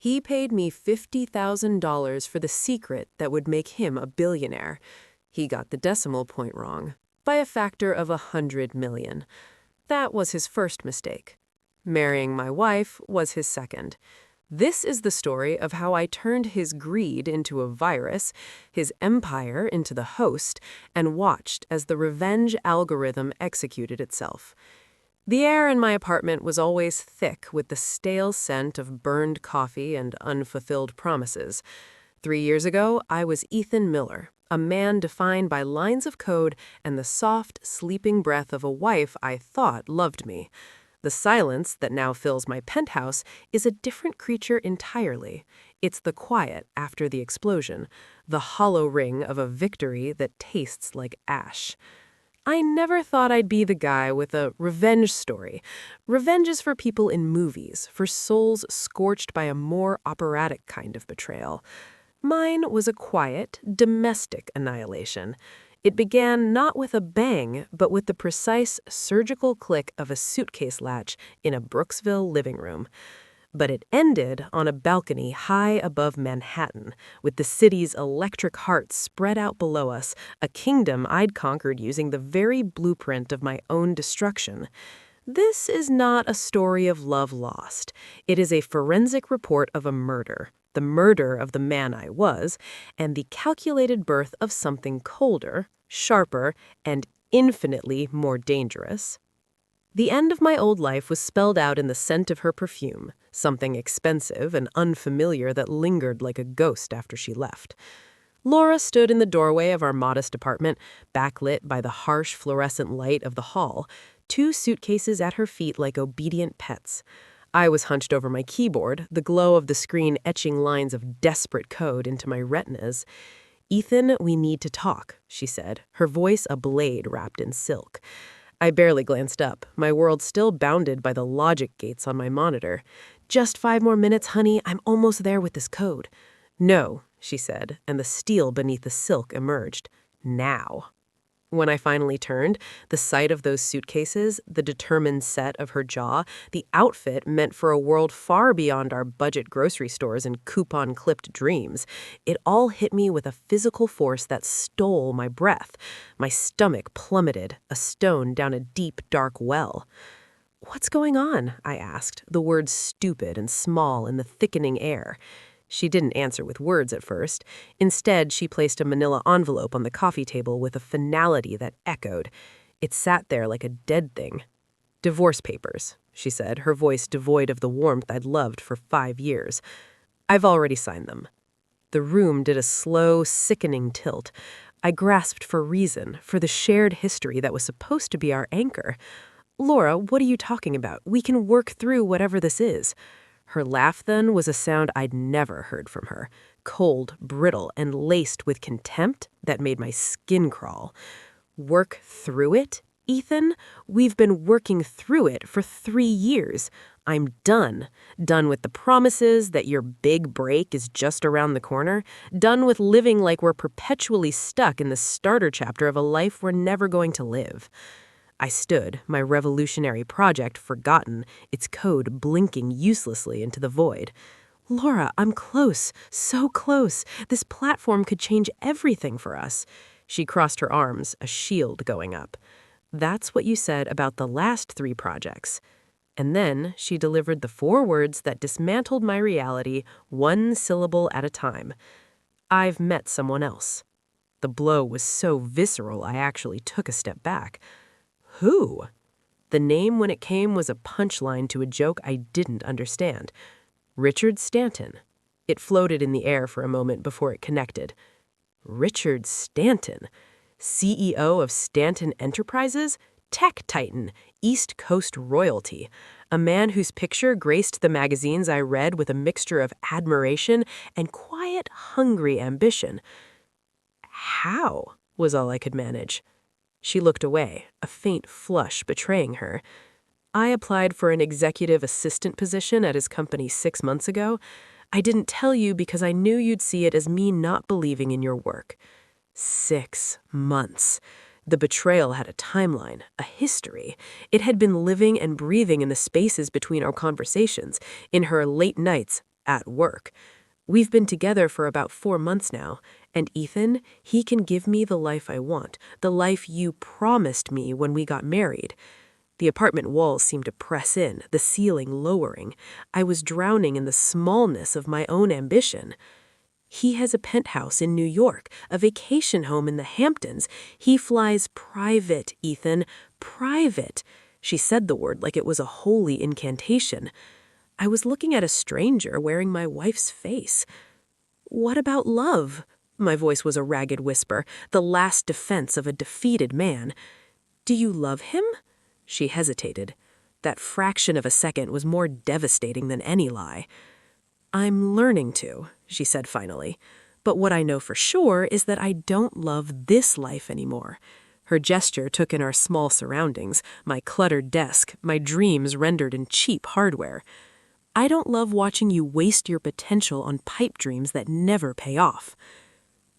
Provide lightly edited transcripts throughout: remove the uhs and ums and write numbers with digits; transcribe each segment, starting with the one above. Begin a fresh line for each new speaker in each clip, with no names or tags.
He paid me $50,000 for the secret that would make him a billionaire. He got the decimal point wrong, by a factor of 100 million. That was his first mistake. Marrying my wife was his second. This is the story of how I turned his greed into a virus, his empire into the host, and watched as the revenge algorithm executed itself. The air in my apartment was always thick with the stale scent of burned coffee and unfulfilled promises. 3 years ago, I was Ethan Miller, a man defined by lines of code and the soft, sleeping breath of a wife I thought loved me. The silence that now fills my penthouse is a different creature entirely. It's the quiet after the explosion, the hollow ring of a victory that tastes like ash. I never thought I'd be the guy with a revenge story. Revenge is for people in movies, for souls scorched by a more operatic kind of betrayal. Mine was a quiet, domestic annihilation. It began not with a bang, but with the precise surgical click of a suitcase latch in a Brooksville living room. But it ended on a balcony high above Manhattan, with the city's electric heart spread out below us, a kingdom I'd conquered using the very blueprint of my own destruction. This is not a story of love lost. It is a forensic report of a murder, the murder of the man I was, and the calculated birth of something colder, sharper, and infinitely more dangerous. The end of my old life was spelled out in the scent of her perfume, something expensive and unfamiliar that lingered like a ghost after she left. Laura stood in the doorway of our modest apartment, backlit by the harsh fluorescent light of the hall, 2 suitcases at her feet like obedient pets. I was hunched over my keyboard, the glow of the screen etching lines of desperate code into my retinas. "Ethan, we need to talk," she said, her voice a blade wrapped in silk. I barely glanced up, my world still bounded by the logic gates on my monitor. "Just 5 more minutes, honey. I'm almost there with this code." "No," she said, and the steel beneath the silk emerged. "Now." When I finally turned, the sight of those suitcases, the determined set of her jaw, the outfit meant for a world far beyond our budget grocery stores and coupon-clipped dreams, it all hit me with a physical force that stole my breath. My stomach plummeted, a stone down a deep, dark well. "What's going on?" I asked, the words stupid and small in the thickening air. She didn't answer with words at first. Instead, she placed a manila envelope on the coffee table with a finality that echoed. It sat there like a dead thing. "Divorce papers," she said, her voice devoid of the warmth I'd loved for 5 years. "I've already signed them." The room did a slow, sickening tilt. I grasped for reason, for the shared history that was supposed to be our anchor. "Laura, what are you talking about? We can work through whatever this is." Her laugh, then, was a sound I'd never heard from her, cold, brittle, and laced with contempt that made my skin crawl. "Work through it, Ethan? We've been working through it for 3 years. I'm done. Done with the promises that your big break is just around the corner. Done with living like we're perpetually stuck in the starter chapter of a life we're never going to live." I stood, my revolutionary project forgotten, its code blinking uselessly into the void. "Laura, I'm close, so close. This platform could change everything for us." She crossed her arms, a shield going up. "That's what you said about the last 3 projects." And then she delivered the 4 words that dismantled my reality 1 syllable at a time. "I've met someone else." The blow was so visceral I actually took a step back. "Who?" The name when it came was a punchline to a joke I didn't understand. "Richard Stanton." It floated in the air for a moment before it connected. Richard Stanton, CEO of Stanton Enterprises, tech titan, East Coast royalty, a man whose picture graced the magazines I read with a mixture of admiration and quiet, hungry ambition. "How?" was all I could manage. She looked away, a faint flush betraying her. "I applied for an executive assistant position at his company 6 months ago. I didn't tell you because I knew you'd see it as me not believing in your work." 6 months. The betrayal had a timeline, a history. It had been living and breathing in the spaces between our conversations, in her late nights, at work. We've been together for about 4 months now, and Ethan, he can give me the life I want, the life you promised me when we got married. The apartment walls seemed to press in, the ceiling lowering. I was drowning in the smallness of my own ambition. He has a penthouse in New York, a vacation home in the Hamptons. He flies private, Ethan, private. She said the word like it was a holy incantation. I was looking at a stranger wearing my wife's face. What about love? My voice was a ragged whisper, the last defense of a defeated man. Do you love him? She hesitated. That fraction of a second was more devastating than any lie. I'm learning to, she said finally. But what I know for sure is that I don't love this life anymore. Her gesture took in our small surroundings, my cluttered desk, my dreams rendered in cheap hardware. I don't love watching you waste your potential on pipe dreams that never pay off.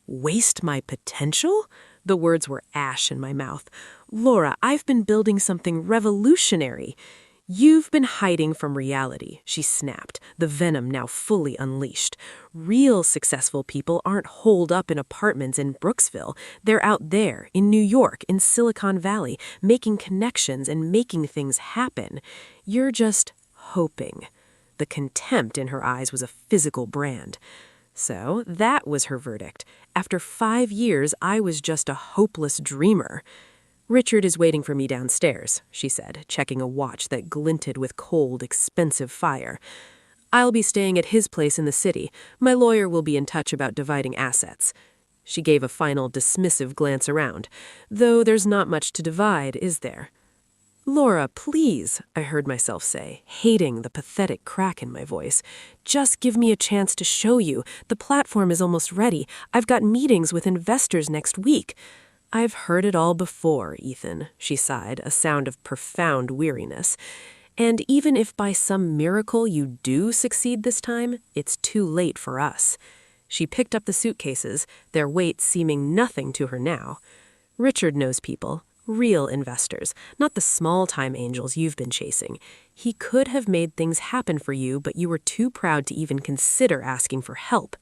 Waste my potential? The words were ash in my mouth. Laura, I've been building something revolutionary. You've been hiding from reality, she snapped, the venom now fully unleashed. Real successful people aren't holed up in apartments in Brooksville. They're out there, in New York, in Silicon Valley, making connections and making things happen. You're just hoping. The contempt in her eyes was a physical brand. So that was her verdict. After 5 years, I was just a hopeless dreamer. Richard is waiting for me downstairs, she said, checking a watch that glinted with cold, expensive fire. I'll be staying at his place in the city. My lawyer will be in touch about dividing assets. She gave a final dismissive glance around. Though there's not much to divide, is there? Laura, please, I heard myself say, hating the pathetic crack in my voice. Just give me a chance to show you. The platform is almost ready. I've got meetings with investors next week. I've heard it all before, Ethan, she sighed, a sound of profound weariness. And even if by some miracle you do succeed this time, it's too late for us. She picked up the suitcases, their weight seeming nothing to her now. Richard knows people, real investors, not the small-time angels you've been chasing. He could have made things happen for you, but you were too proud to even consider asking for help.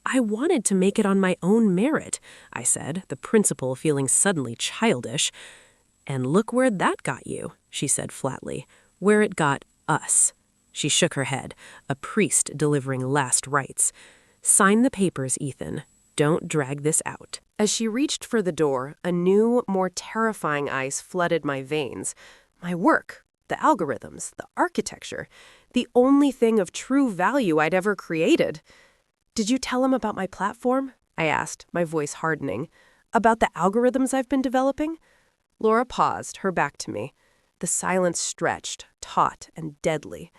I wanted to make it on my own merit, I said, the principal feeling suddenly childish. And look where that got you, she said flatly, where it got us. She shook her head, a priest delivering last rites. Sign the papers, Ethan. Don't drag this out. As she reached for the door, a new, more terrifying ice flooded my veins. My work, the algorithms, the architecture, the only thing of true value I'd ever created. Did you tell him about my platform? I asked, my voice hardening. About the algorithms I've been developing? Laura paused, her back to me. The silence stretched, taut and deadly.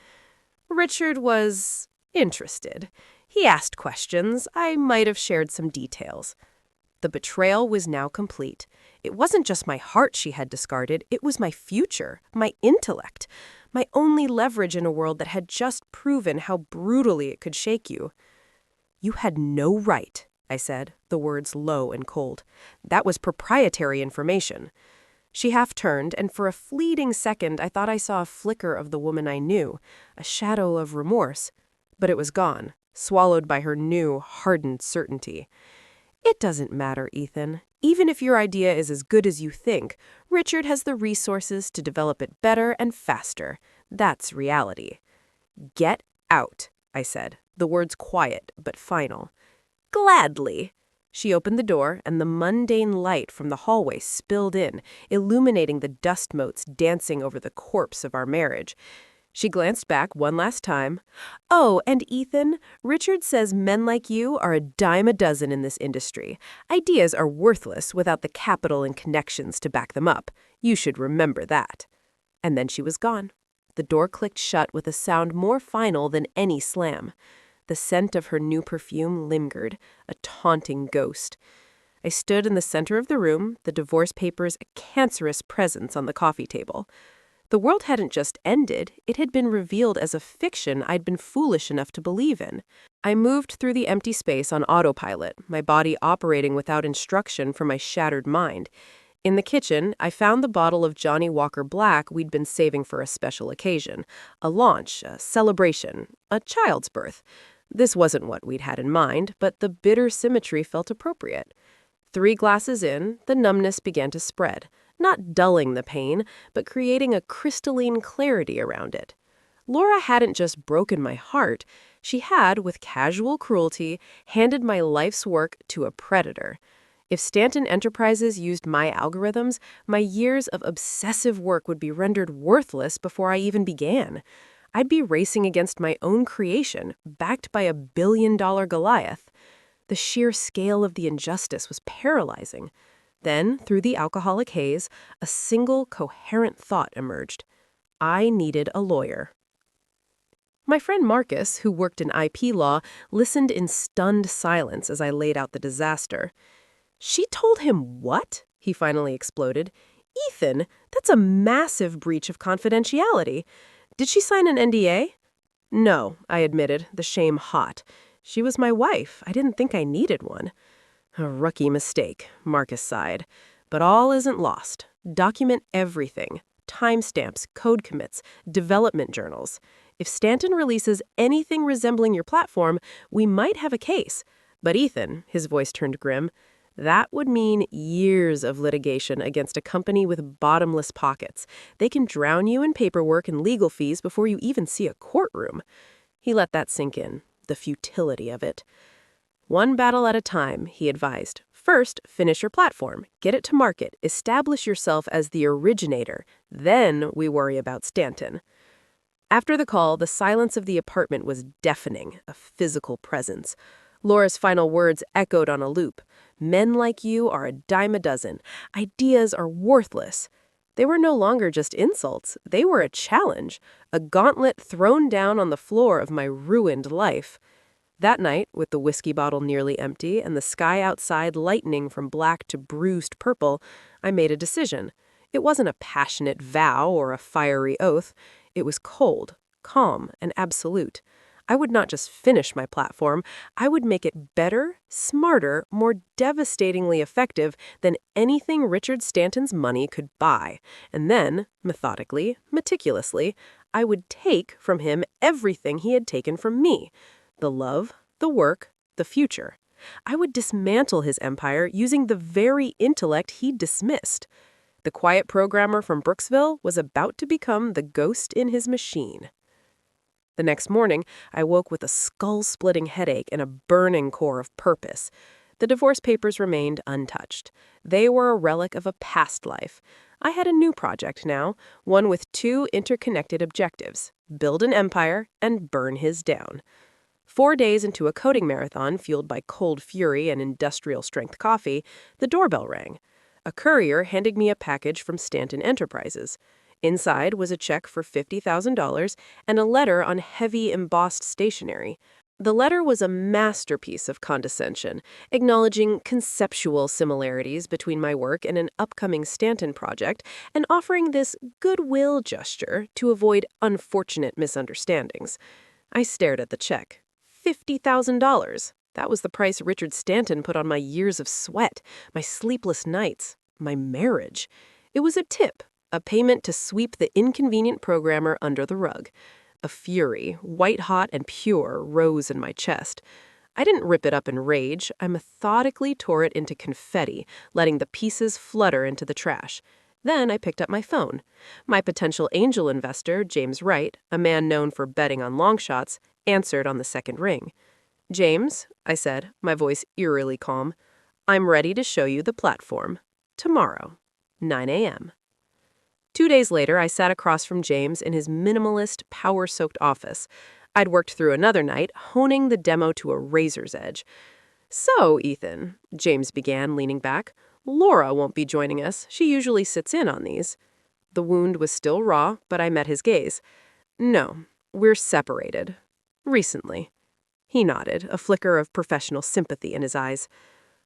Richard was interested. He asked questions. I might have shared some details. The betrayal was now complete. It wasn't just my heart she had discarded, it was my future, my intellect, my only leverage in a world that had just proven how brutally it could shake you. You had no right, I said, the words low and cold. That was proprietary information. She half turned, and for a fleeting second I thought I saw a flicker of the woman I knew, a shadow of remorse. But it was gone, swallowed by her new, hardened certainty. It doesn't matter, Ethan. Even if your idea is as good as you think, Richard has the resources to develop it better and faster. That's reality. Get out, I said, the words quiet but final. Gladly. She opened the door, and the mundane light from the hallway spilled in, illuminating the dust motes dancing over the corpse of our marriage. She glanced back one last time. Oh, and Ethan, Richard says men like you are a dime a dozen in this industry. Ideas are worthless without the capital and connections to back them up. You should remember that. And then she was gone. The door clicked shut with a sound more final than any slam. The scent of her new perfume lingered, a taunting ghost. I stood in the center of the room, the divorce papers a cancerous presence on the coffee table. The world hadn't just ended, it had been revealed as a fiction I'd been foolish enough to believe in. I moved through the empty space on autopilot, my body operating without instruction from my shattered mind. In the kitchen, I found the bottle of Johnny Walker Black we'd been saving for a special occasion. A launch, a celebration, a child's birth. This wasn't what we'd had in mind, but the bitter symmetry felt appropriate. 3 glasses in, the numbness began to spread, not dulling the pain, but creating a crystalline clarity around it. Laura hadn't just broken my heart, she had, with casual cruelty, handed my life's work to a predator. If Stanton Enterprises used my algorithms, my years of obsessive work would be rendered worthless before I even began. I'd be racing against my own creation, backed by a billion-dollar Goliath. The sheer scale of the injustice was paralyzing. Then, through the alcoholic haze, a single coherent thought emerged. I needed a lawyer. My friend Marcus, who worked in IP law, listened in stunned silence as I laid out the disaster. "She told him what?" he finally exploded. "Ethan, that's a massive breach of confidentiality. Did she sign an NDA?" "No," I admitted, the shame hot. "She was my wife. I didn't think I needed one." "A rookie mistake," Marcus sighed. "But all isn't lost. Document everything. Timestamps, code commits, development journals. If Stanton releases anything resembling your platform, we might have a case. But Ethan," his voice turned grim, "that would mean years of litigation against a company with bottomless pockets. They can drown you in paperwork and legal fees before you even see a courtroom." He let that sink in, the futility of it. "One battle at a time," he advised. "First, finish your platform, get it to market, establish yourself as the originator. Then we worry about Stanton." After the call, the silence of the apartment was deafening, a physical presence. Laura's final words echoed on a loop. "Men like you are a dime a dozen. Ideas are worthless." They were no longer just insults. They were a challenge, a gauntlet thrown down on the floor of my ruined life. That night, with the whiskey bottle nearly empty and the sky outside lightening from black to bruised purple, I made a decision. It wasn't a passionate vow or a fiery oath. It was cold, calm, and absolute. I would not just finish my platform, I would make it better, smarter, more devastatingly effective than anything Richard Stanton's money could buy. And then, methodically, meticulously, I would take from him everything he had taken from me. The love, the work, the future. I would dismantle his empire using the very intellect he'd dismissed. The quiet programmer from Brooksville was about to become the ghost in his machine. The next morning, I woke with a skull-splitting headache and a burning core of purpose. The divorce papers remained untouched. They were a relic of a past life. I had a new project now, one with 2 interconnected objectives: build an empire and burn his down. 4 days into a coding marathon fueled by cold fury and industrial-strength coffee, the doorbell rang. A courier handed me a package from Stanton Enterprises. Inside was a check for $50,000 and a letter on heavy embossed stationery. The letter was a masterpiece of condescension, acknowledging conceptual similarities between my work and an upcoming Stanton project and offering this goodwill gesture to avoid unfortunate misunderstandings. I stared at the check. $50,000. That was the price Richard Stanton put on my years of sweat, my sleepless nights, my marriage. It was a tip, a payment to sweep the inconvenient programmer under the rug. A fury, white-hot and pure, rose in my chest. I didn't rip it up in rage. I methodically tore it into confetti, letting the pieces flutter into the trash. Then I picked up my phone. My potential angel investor, James Wright, a man known for betting on long shots, answered on the second ring. "James," I said, my voice eerily calm, "I'm ready to show you the platform. Tomorrow, 9 a.m. 2 days later, I sat across from James in his minimalist, power-soaked office. I'd worked through another night, honing the demo to a razor's edge. "So, Ethan," James began, leaning back, "Laura won't be joining us. She usually sits in on these." The wound was still raw, but I met his gaze. "No, we're separated. Recently." He nodded, a flicker of professional sympathy in his eyes.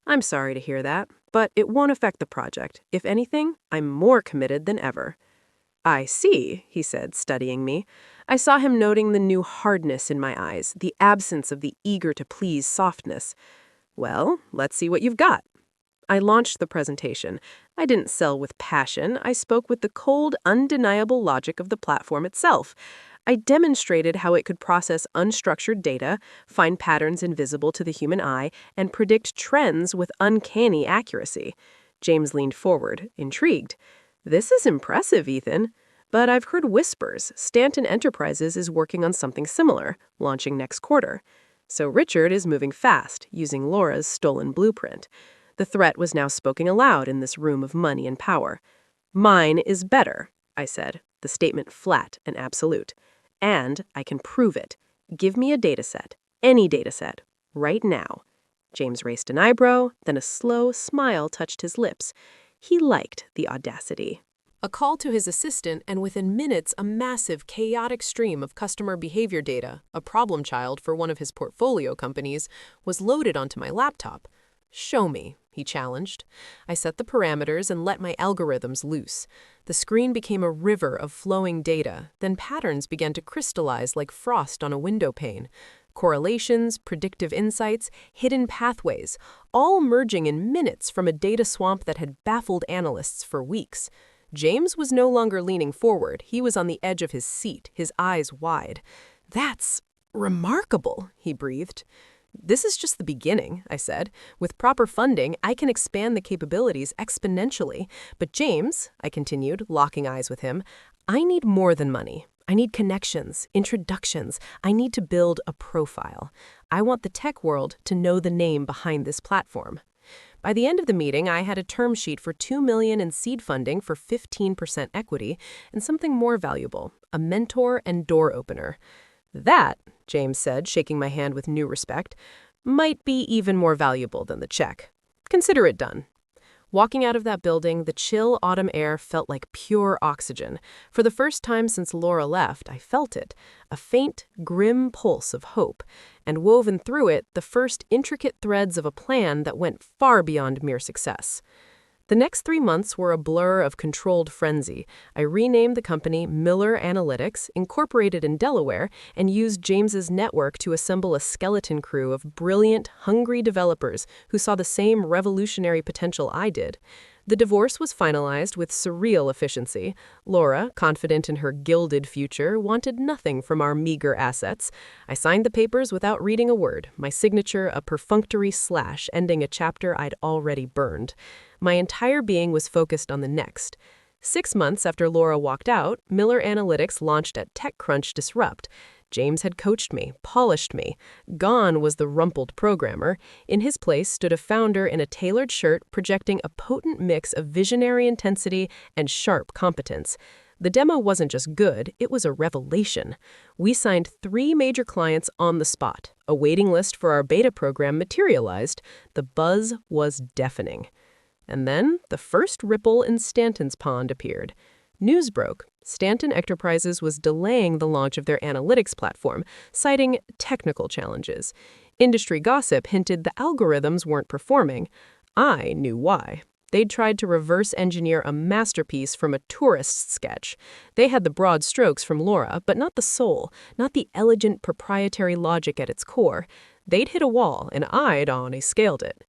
"I'm sorry to hear that, but it won't affect the project. If anything, I'm more committed than ever." "I see," he said, studying me. I saw him noting the new hardness in my eyes, the absence of the eager-to-please softness. "Well, let's see what you've got." I launched the presentation. I didn't sell with passion. I spoke with the cold, undeniable logic of the platform itself. I demonstrated how it could process unstructured data, find patterns invisible to the human eye, and predict trends with uncanny accuracy. James leaned forward, intrigued. This is impressive, Ethan. But I've heard whispers. Stanton Enterprises is working on something similar, launching next quarter. So Richard is moving fast, using Laura's stolen blueprint. The threat was now spoken aloud in this room of money and power. Mine is better, I said, the statement flat and absolute. And I can prove it. Give me a dataset, any dataset, right now. James raised an eyebrow, then a slow smile touched his lips. He liked the audacity. A call to his assistant, and within minutes, a massive, chaotic stream of customer behavior data, a problem child for one of his portfolio companies, was loaded onto my laptop. Show me, he challenged. I set the parameters and let my algorithms loose. The screen became a river of flowing data, then patterns began to crystallize like frost on a window pane. Correlations, predictive insights, hidden pathways, all merging in minutes from a data swamp that had baffled analysts for weeks. James was no longer leaning forward. He was on the edge of his seat, his eyes wide. "That's remarkable," he breathed. "This is just the beginning," I said. "With proper funding, I can expand the capabilities exponentially. But James," I continued, locking eyes with him, "I need more than money. I need connections, introductions. I need to build a profile. I want the tech world to know the name behind this platform." By the end of the meeting, I had a term sheet for $2 million in seed funding for 15% equity and something more valuable, a mentor and door opener. "That," James said, shaking my hand with new respect, "might be even more valuable than the check. Consider it done." Walking out of that building, the chill autumn air felt like pure oxygen. For the first time since Laura left, I felt it, a faint, grim pulse of hope, and woven through it the first intricate threads of a plan that went far beyond mere success. The next 3 months were a blur of controlled frenzy. I renamed the company Miller Analytics, incorporated in Delaware, and used James's network to assemble a skeleton crew of brilliant, hungry developers who saw the same revolutionary potential I did. The divorce was finalized with surreal efficiency. Laura, confident in her gilded future, wanted nothing from our meager assets. I signed the papers without reading a word, my signature a perfunctory slash ending a chapter I'd already burned. My entire being was focused on the next. 6 months after Laura walked out, Miller Analytics launched at TechCrunch Disrupt. James had coached me, polished me. Gone was the rumpled programmer. In his place stood a founder in a tailored shirt projecting a potent mix of visionary intensity and sharp competence. The demo wasn't just good, it was a revelation. We signed 3 major clients on the spot. A waiting list for our beta program materialized. The buzz was deafening. And then the first ripple in Stanton's pond appeared. News broke. Stanton Enterprises was delaying the launch of their analytics platform, citing technical challenges. Industry gossip hinted the algorithms weren't performing. I knew why. They'd tried to reverse engineer a masterpiece from a tourist's sketch. They had the broad strokes from Laura, but not the soul, not the elegant proprietary logic at its core. They'd hit a wall, and I'd already scaled it.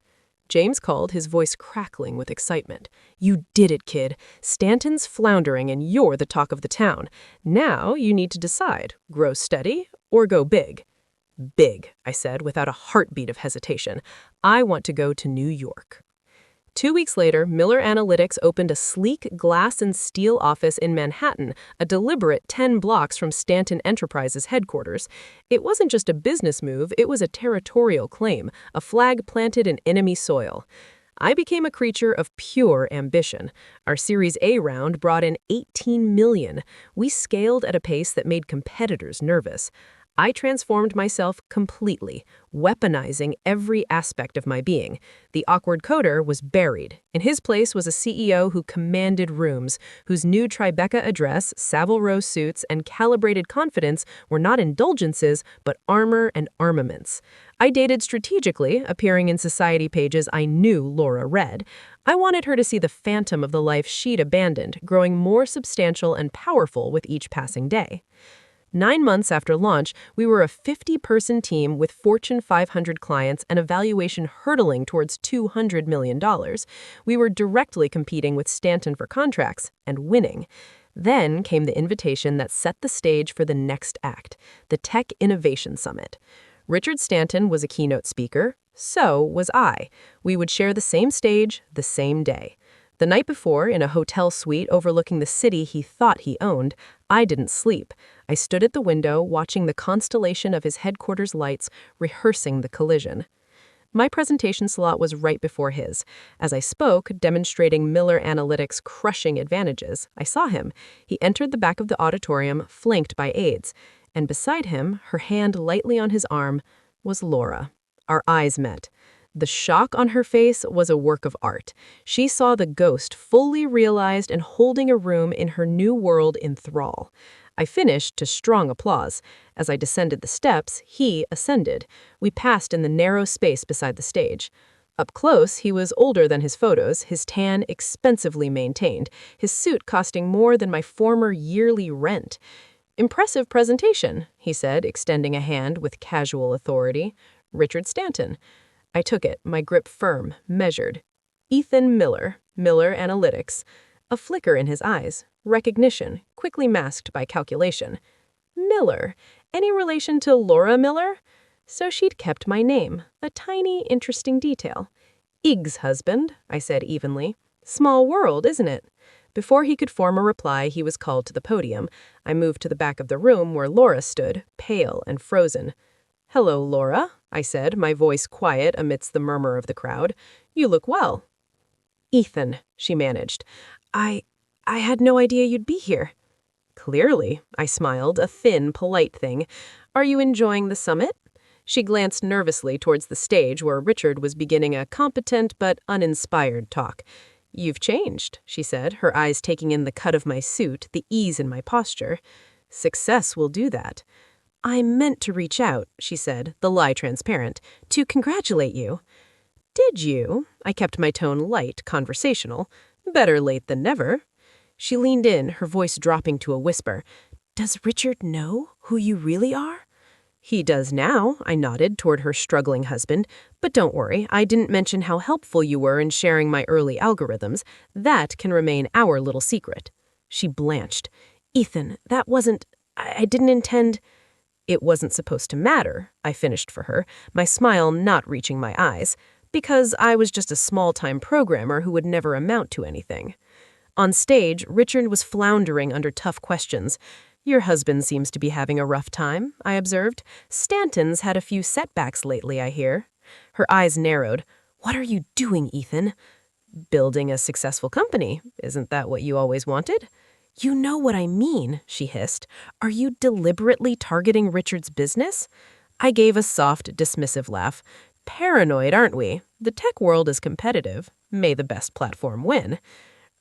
James called, his voice crackling with excitement. "You did it, kid. Stanton's floundering and you're the talk of the town. Now you need to decide, grow steady or go big." "Big," I said without a heartbeat of hesitation. "I want to go to New York." 2 weeks later, Miller Analytics opened a sleek glass and steel office in Manhattan, a deliberate 10 blocks from Stanton Enterprises headquarters. It wasn't just a business move, it was a territorial claim, a flag planted in enemy soil. I became a creature of pure ambition. Our Series A round brought in $18 million. We scaled at a pace that made competitors nervous. I transformed myself completely, weaponizing every aspect of my being. The awkward coder was buried. In his place was a CEO who commanded rooms, whose new Tribeca address, Savile Row suits, and calibrated confidence were not indulgences, but armor and armaments. I dated strategically, appearing in society pages I knew Laura read. I wanted her to see the phantom of the life she'd abandoned, growing more substantial and powerful with each passing day. 9 months after launch, we were a 50-person team with Fortune 500 clients and a valuation hurtling towards $200 million. We were directly competing with Stanton for contracts and winning. Then came the invitation that set the stage for the next act, the Tech Innovation Summit. Richard Stanton was a keynote speaker, so was I. We would share the same stage, the same day. The night before, in a hotel suite overlooking the city he thought he owned, I didn't sleep. I stood at the window, watching the constellation of his headquarters lights, rehearsing the collision. My presentation slot was right before his. As I spoke, demonstrating Miller Analytics' crushing advantages, I saw him. He entered the back of the auditorium, flanked by aides. And beside him, her hand lightly on his arm, was Laura. Our eyes met. The shock on her face was a work of art. She saw the ghost fully realized and holding a room in her new world in thrall. I finished to strong applause. As I descended the steps, he ascended. We passed in the narrow space beside the stage. Up close, he was older than his photos, his tan expensively maintained, his suit costing more than my former yearly rent. "Impressive presentation," he said, extending a hand with casual authority. "Richard Stanton." I took it, my grip firm, measured. Ethan Miller, Miller Analytics. A flicker in his eyes, recognition, quickly masked by calculation. Miller. Any relation to Laura Miller? So she'd kept my name, a tiny, interesting detail. "Ig's husband," I said evenly. "Small world, isn't it?" Before he could form a reply, he was called to the podium. I moved to the back of the room where Laura stood, pale and frozen. "Hello, Laura," I said, my voice quiet amidst the murmur of the crowd. "You look well." "Ethan," she managed. I had no idea you'd be here." "Clearly," I smiled, a thin, polite thing. "Are you enjoying the summit?" She glanced nervously towards the stage where Richard was beginning a competent but uninspired talk. "You've changed," she said, her eyes taking in the cut of my suit, the ease in my posture. "Success will do that." "I meant to reach out," she said, the lie transparent, "to congratulate you." "Did you?" I kept my tone light, conversational. "Better late than never." She leaned in, her voice dropping to a whisper. "Does Richard know who you really are?" "He does now," I nodded toward her struggling husband. "But don't worry, I didn't mention how helpful you were in sharing my early algorithms. That can remain our little secret." She blanched. "Ethan, that wasn't... I didn't intend..." "It wasn't supposed to matter," I finished for her, my smile not reaching my eyes, "because I was just a small-time programmer who would never amount to anything." On stage, Richard was floundering under tough questions. "Your husband seems to be having a rough time," I observed. "Stanton's had a few setbacks lately, I hear." Her eyes narrowed. "What are you doing, Ethan?" "Building a successful company. Isn't that what you always wanted?" "You know what I mean," she hissed. "Are you deliberately targeting Richard's business?" I gave a soft, dismissive laugh. "Paranoid, aren't we? The tech world is competitive. May the best platform win."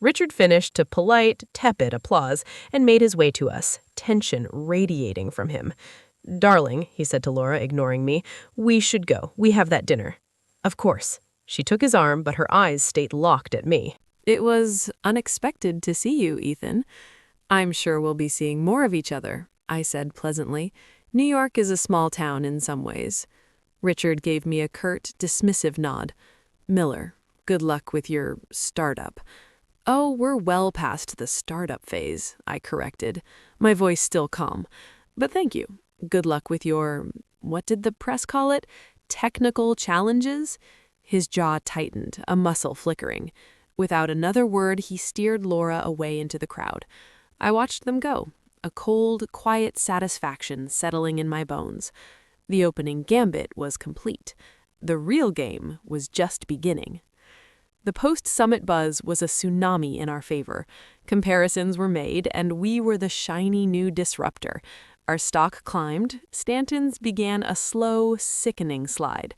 Richard finished to polite, tepid applause and made his way to us, tension radiating from him. "Darling," he said to Laura, ignoring me, "we should go. We have that dinner." "Of course." She took his arm, but her eyes stayed locked at me.
"It was unexpected to see you, Ethan. I'm sure we'll be seeing more of each other," I said pleasantly. "New York is a small town in some ways." Richard gave me a curt, dismissive nod. "Miller, good luck with your startup." "Oh, we're well past the startup phase," I corrected, my voice still calm. "But thank you. Good luck with your, what did the press call it? Technical challenges?" His jaw tightened, a muscle flickering. Without another word, he steered Laura away into the crowd. I watched them go, a cold, quiet satisfaction settling in my bones. The opening gambit was complete. The real game was just beginning. The post-summit buzz was a tsunami in our favor. Comparisons were made, and we were the shiny new disruptor. Our stock climbed. Stanton's began a slow, sickening slide.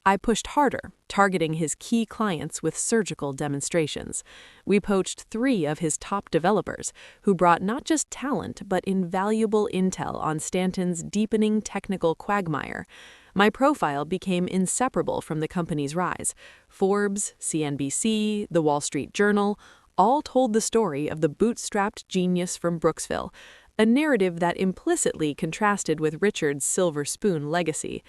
I pushed harder, targeting his key clients with surgical demonstrations. We poached 3 of his top developers, who brought not just talent, but invaluable intel on Stanton's deepening technical quagmire. My profile became inseparable from the company's rise. Forbes, CNBC, The Wall Street Journal, all told the story of the bootstrapped genius from Brooksville. a narrative that implicitly contrasted with Richard's silver spoon legacy.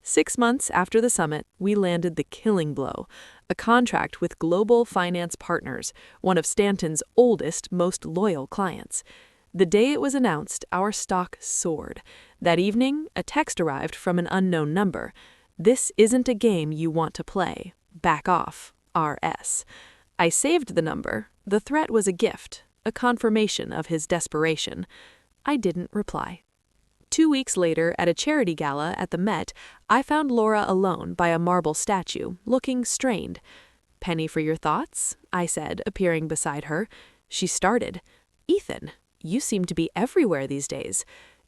6 months after the summit, we landed the killing blow, a contract with Global Finance Partners, one of Stanton's oldest, most loyal clients. The day it was announced, our stock soared. That evening, a text arrived from an unknown number. "This isn't a game you want to play. Back off. R.S." I saved the number. The threat was a gift, a confirmation of his desperation. I didn't reply. 2 weeks later, at a charity gala at the Met, I found Laura alone by a marble statue, looking strained. "Penny for your thoughts?" I said, appearing beside her. She started. "Ethan, you seem to be everywhere these days."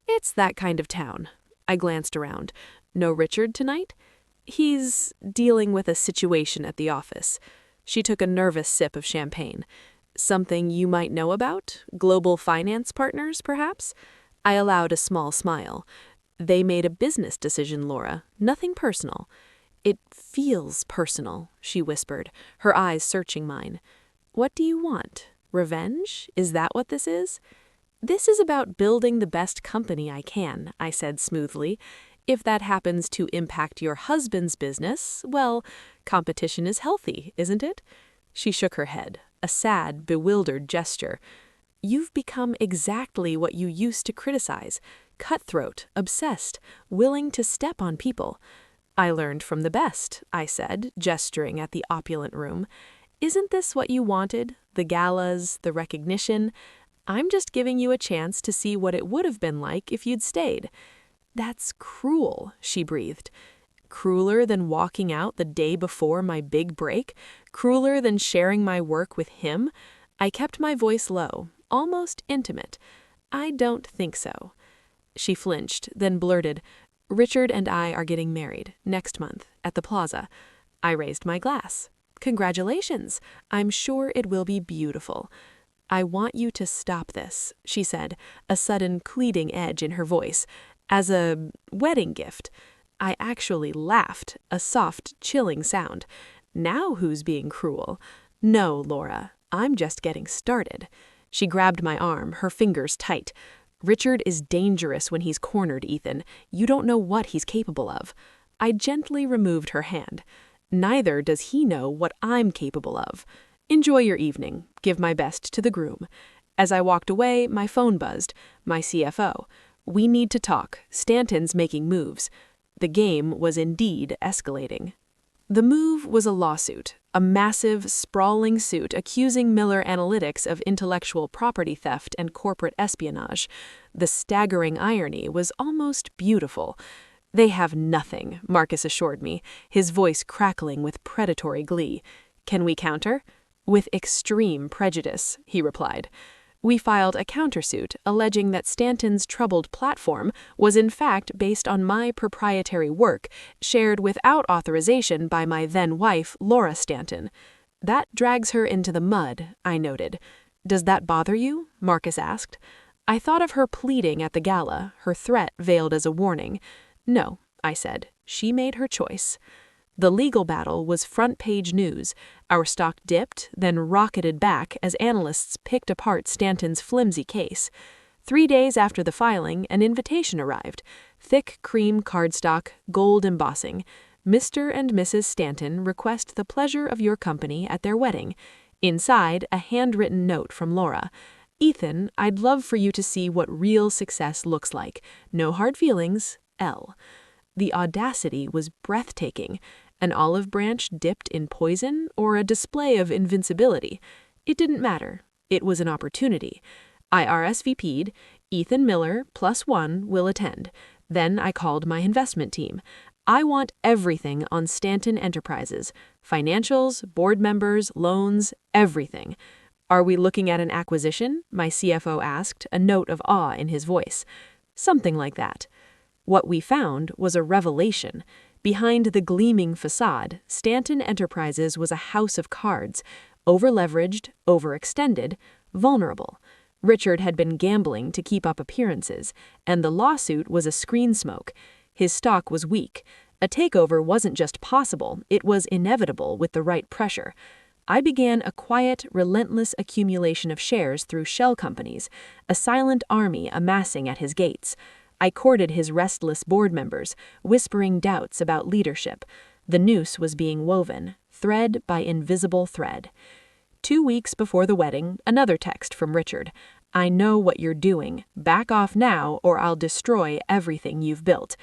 "It's that kind of town." I glanced around. "No Richard tonight?" "He's dealing with a situation at the office." She took a nervous sip of champagne. "Something you might know about? Global Finance Partners, perhaps?" I allowed a small smile. "They made a business decision, Laura. Nothing personal." "It feels personal," she whispered, her eyes searching mine. "What do you want? Revenge? Is that what this is?" "This is about building the best company I can," I said smoothly. "If that happens to impact your husband's business, well, competition is healthy, isn't it?" She shook her head, a sad, bewildered gesture. "You've become exactly what you used to criticize. Cutthroat, obsessed, willing to step on people." "I learned from the best," I said, gesturing at the opulent room. "Isn't this what you wanted? The galas, the recognition? I'm just giving you a chance to see what it would have been like if you'd stayed." "That's cruel," she breathed. "Crueler than walking out the day before my big break? Crueler than sharing my work with him?" I kept my voice low, almost intimate. "I don't think so." She flinched, then blurted, "Richard and I are getting married next month at the Plaza." I raised my glass. "Congratulations. I'm sure it will be beautiful." "I want you to stop this," she said, a sudden pleading edge in her voice. "As a wedding gift." I actually laughed, a soft, chilling sound. Now who's being cruel? "No, Laura, I'm just getting started." She grabbed my arm, her fingers tight. "Richard is dangerous when he's cornered, Ethan. You don't know what he's capable of." I gently removed her hand. "Neither does he know what I'm capable of. Enjoy your evening. Give my best to the groom." As I walked away, my phone buzzed. My CFO. "We need to talk. Stanton's making moves." The game was indeed escalating. The move was a lawsuit, a massive, sprawling suit accusing Miller Analytics of intellectual property theft and corporate espionage. The staggering irony was almost beautiful. "They have nothing," Marcus assured me, his voice crackling with predatory glee. "Can we counter?" "With extreme prejudice," he replied. We filed a countersuit alleging that Stanton's troubled platform was in fact based on my proprietary work, shared without authorization by my then-wife, Laura Stanton. "That drags her into the mud," I noted. "Does that bother you?" Marcus asked. I thought of her pleading at the gala, her threat veiled as a warning. "No," I said. "She made her choice." The legal battle was front-page news. Our stock dipped, then rocketed back as analysts picked apart Stanton's flimsy case. 3 days after the filing, an invitation arrived. Thick cream cardstock, gold embossing. "Mr. and Mrs. Stanton request the pleasure of your company at their wedding." Inside, a handwritten note from Laura. "Ethan, I'd love for you to see what real success looks like. No hard feelings, L." The audacity was breathtaking. An olive branch dipped in poison or a display of invincibility? It didn't matter. It was an opportunity. I RSVP'd. Ethan Miller, +1, will attend. Then I called my investment team. "I want everything on Stanton Enterprises. Financials, board members, loans, everything." "Are we looking at an acquisition?" my CFO asked, a note of awe in his voice. "Something like that." What we found was a revelation. Behind the gleaming facade, Stanton Enterprises was a house of cards, over-leveraged, overextended, vulnerable. Richard had been gambling to keep up appearances, and the lawsuit was a screen smoke. His stock was weak. A takeover wasn't just possible, it was inevitable with the right pressure. I began a quiet, relentless accumulation of shares through shell companies, a silent army amassing at his gates. I courted his restless board members, whispering doubts about leadership. The noose was being woven, thread by invisible thread. 2 weeks before the wedding, another text from Richard. "I know what you're doing. Back off now or I'll destroy everything you've built."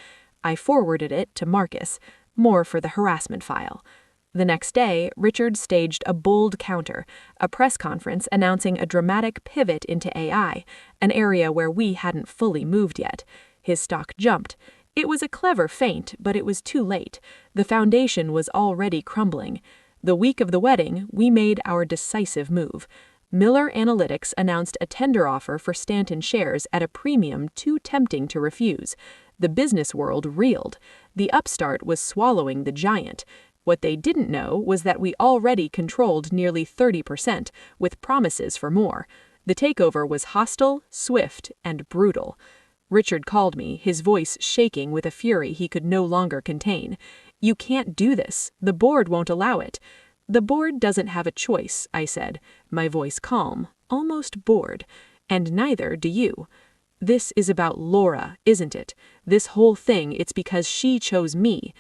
I forwarded it to Marcus, more for the harassment file. The next day, Richard staged a bold counter, a press conference announcing a dramatic pivot into AI, an area where we hadn't fully moved yet. His stock jumped. It was a clever feint, but it was too late. The foundation was already crumbling. The week of the wedding, we made our decisive move. Miller Analytics announced a tender offer for Stanton shares at a premium too tempting to refuse. The business world reeled. The upstart was swallowing the giant. What they didn't know was that we already controlled nearly 30%, with promises for more. The takeover was hostile, swift, and brutal. Richard called me, his voice shaking with a fury he could no longer contain. "You can't do this. The board won't allow it." "The board doesn't have a choice," I said, my voice calm, almost bored. "And neither do you. This is about Laura, isn't it? This whole thing, it's because she chose me."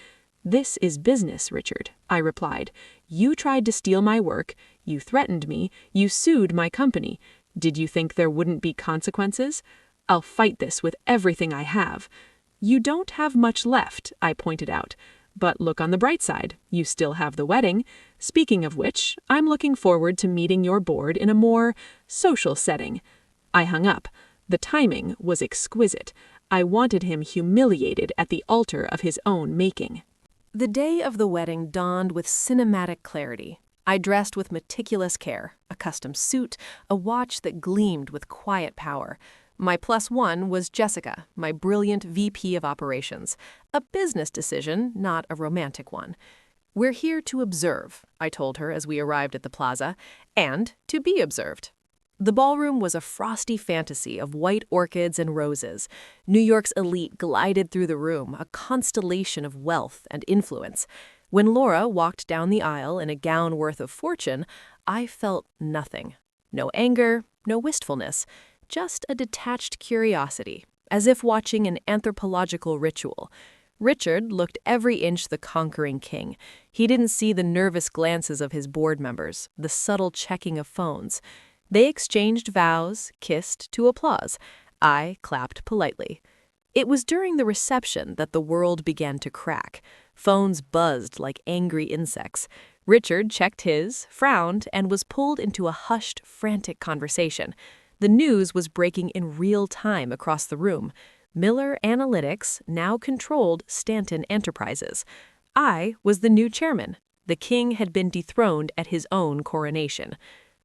"This is business, Richard," I replied. "You tried to steal my work, you threatened me, you sued my company. Did you think there wouldn't be consequences? I'll fight this with everything I have." "You don't have much left," I pointed out. "But look on the bright side, you still have the wedding. Speaking of which, I'm looking forward to meeting your board in a more social setting." I hung up. The timing was exquisite. I wanted him humiliated at the altar of his own making. The day of the wedding dawned with cinematic clarity. I dressed with meticulous care, a custom suit, a watch that gleamed with quiet power. My +1 was Jessica, my brilliant VP of operations. A business decision, not a romantic one. "We're here to observe," I told her as we arrived at the plaza, "and to be observed." The ballroom was a frosty fantasy of white orchids and roses. New York's elite glided through the room, a constellation of wealth and influence. When Laura walked down the aisle in a gown worth of fortune, I felt nothing. No anger, no wistfulness, just a detached curiosity, as if watching an anthropological ritual. Richard looked every inch the conquering king. He didn't see the nervous glances of his board members, the subtle checking of phones. They exchanged vows, kissed to applause. I clapped politely. It was during the reception that the world began to crack. Phones buzzed like angry insects. Richard checked his, frowned, and was pulled into a hushed, frantic conversation. The news was breaking in real time across the room. Miller Analytics now controlled Stanton Enterprises. I was the new chairman. The king had been dethroned at his own coronation.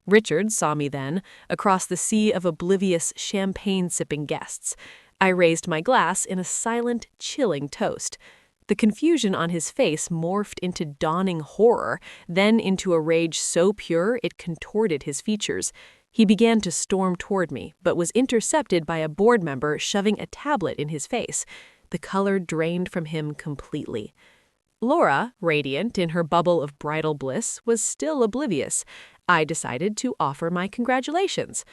Richard saw me then, across the sea of oblivious champagne-sipping guests. I raised my glass in a silent, chilling toast. The confusion on his face morphed into dawning horror, then into a rage so pure it contorted his features. He began to storm toward me, but was intercepted by a board member shoving a tablet in his face. The color drained from him completely. Laura, radiant in her bubble of bridal bliss, was still oblivious. I decided to offer my congratulations.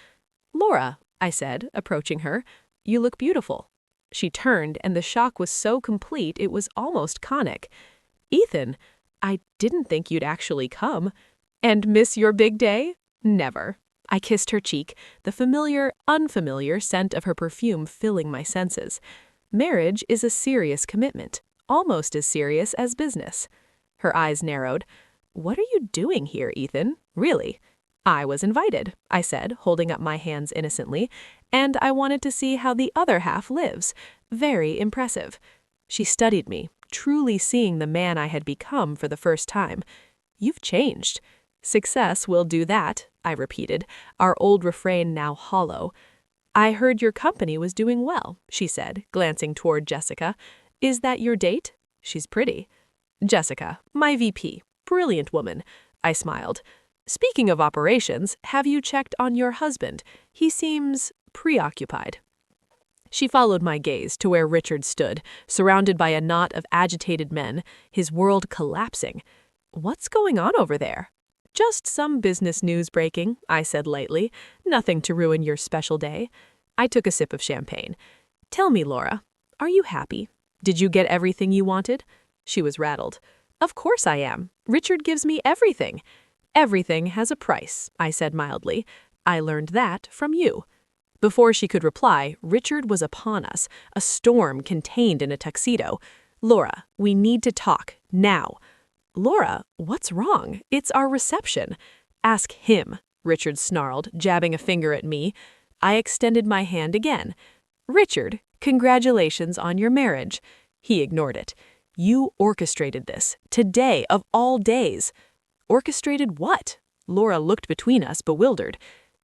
"Laura," I said, approaching her, "you look beautiful." She turned, and the shock was so complete it was almost comic. "Ethan, I didn't think you'd actually come. And miss your big day? Never." I kissed her cheek, the familiar, unfamiliar scent of her perfume filling my senses. Marriage is a serious commitment, almost as serious as business. Her eyes narrowed. "What are you doing here, Ethan? Really?" "I was invited," I said, holding up my hands innocently, "and I wanted to see how the other half lives. Very impressive." She studied me, truly seeing the man I had become for the first time. "You've changed." "Success will do that," I repeated, our old refrain now hollow. "I heard your company was doing well," she said, glancing toward Jessica. "Is that your date? She's pretty." "Jessica, my VP. Brilliant woman." I smiled. "Speaking of operations, have you checked on your husband? He seems preoccupied." She followed my gaze to where Richard stood, surrounded by a knot of agitated men, his world collapsing. "What's going on over there?" Just some business news breaking, I said lightly. Nothing to ruin your special day. I took a sip of champagne. Tell me, Laura, are you happy? Did you get everything you wanted? She was rattled. Of course I am. Richard gives me everything. Everything has a price, I said mildly. I learned that from you. Before she could reply, Richard was upon us, a storm contained in a tuxedo. Laura, we need to talk, now. Laura, what's wrong? It's our reception. Ask him, Richard snarled, jabbing a finger at me. I extended my hand again. Richard, congratulations on your marriage. He ignored it. You orchestrated this, today of all days. Orchestrated what? Laura looked between us, bewildered.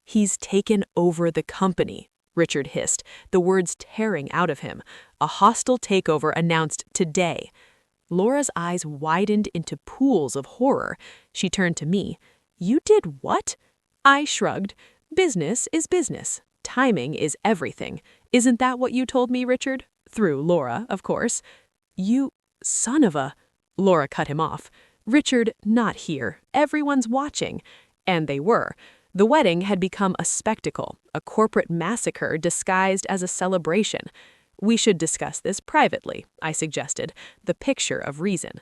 He's taken over the company, Richard hissed, the words tearing out of him. A hostile takeover announced today. Laura's eyes widened into pools of horror. She turned to me. You did what? I shrugged. Business is business. Timing is everything. Isn't that what you told me, Richard? Through Laura, of course. You son of a... Laura cut him off. Richard, not here. Everyone's watching. And they were. The wedding had become a spectacle, a corporate massacre disguised as a celebration. We should discuss this privately, I suggested, the picture of reason.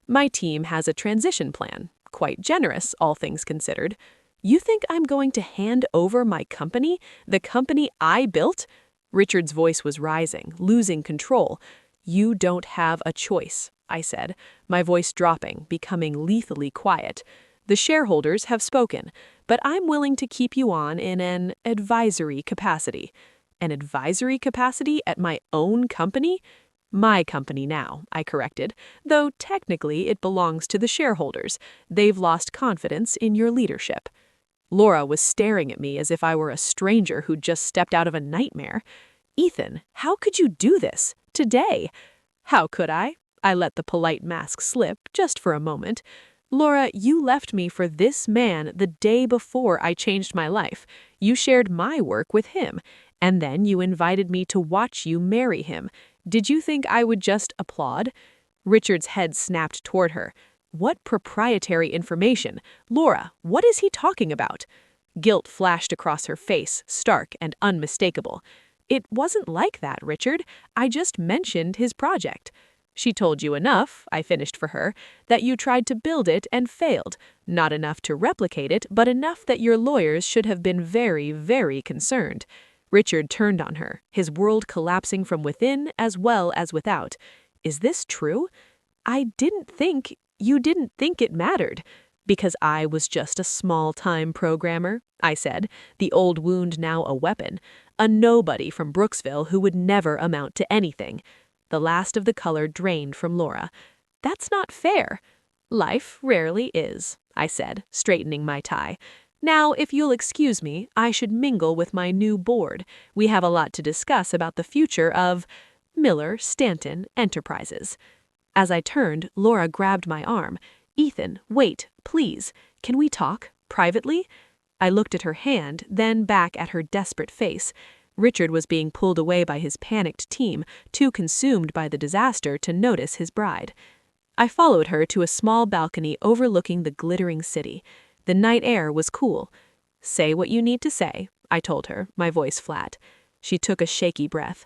My team has a transition plan, quite generous, all things considered. You think I'm going to hand over my company, the company I built? Richard's voice was rising, losing control. You don't have a choice, I said, my voice dropping, becoming lethally quiet. The shareholders have spoken, but I'm willing to keep you on in an advisory capacity. An advisory capacity at my own company? My company now, I corrected, though technically it belongs to the shareholders. They've lost confidence in your leadership. Laura was staring at me as if I were a stranger who'd just stepped out of a nightmare. Ethan, how could you do this? Today? How could I? I let the polite mask slip, just for a moment. Laura, you left me for this man the day before I changed my life. You shared my work with him, and then you invited me to watch you marry him. Did you think I would just applaud? Richard's head snapped toward her. What proprietary information? Laura, what is he talking about? Guilt flashed across her face, stark and unmistakable. It wasn't like that, Richard. I just mentioned his project. She told you enough, I finished for her, that you tried to build it and failed. Not enough to replicate it, but enough that your lawyers should have been very, very concerned. Richard turned on her, his world collapsing from within as well as without. Is this true? You didn't think it mattered. Because I was just a small-time programmer, I said, the old wound now a weapon. A nobody from Brooksville who would never amount to anything. The last of the color drained from Laura. That's not fair. Life rarely is, I said, straightening my tie. Now, if you'll excuse me, I should mingle with my new board. We have a lot to discuss about the future of Miller Stanton Enterprises. As I turned, Laura grabbed my arm. Ethan, wait, please. Can we talk privately? I looked at her hand, then back at her desperate face. Richard was being pulled away by his panicked team, too consumed by the disaster to notice his bride. I followed her to a small balcony overlooking the glittering city. The night air was cool. Say what you need to say, I told her, my voice flat. She took a shaky breath.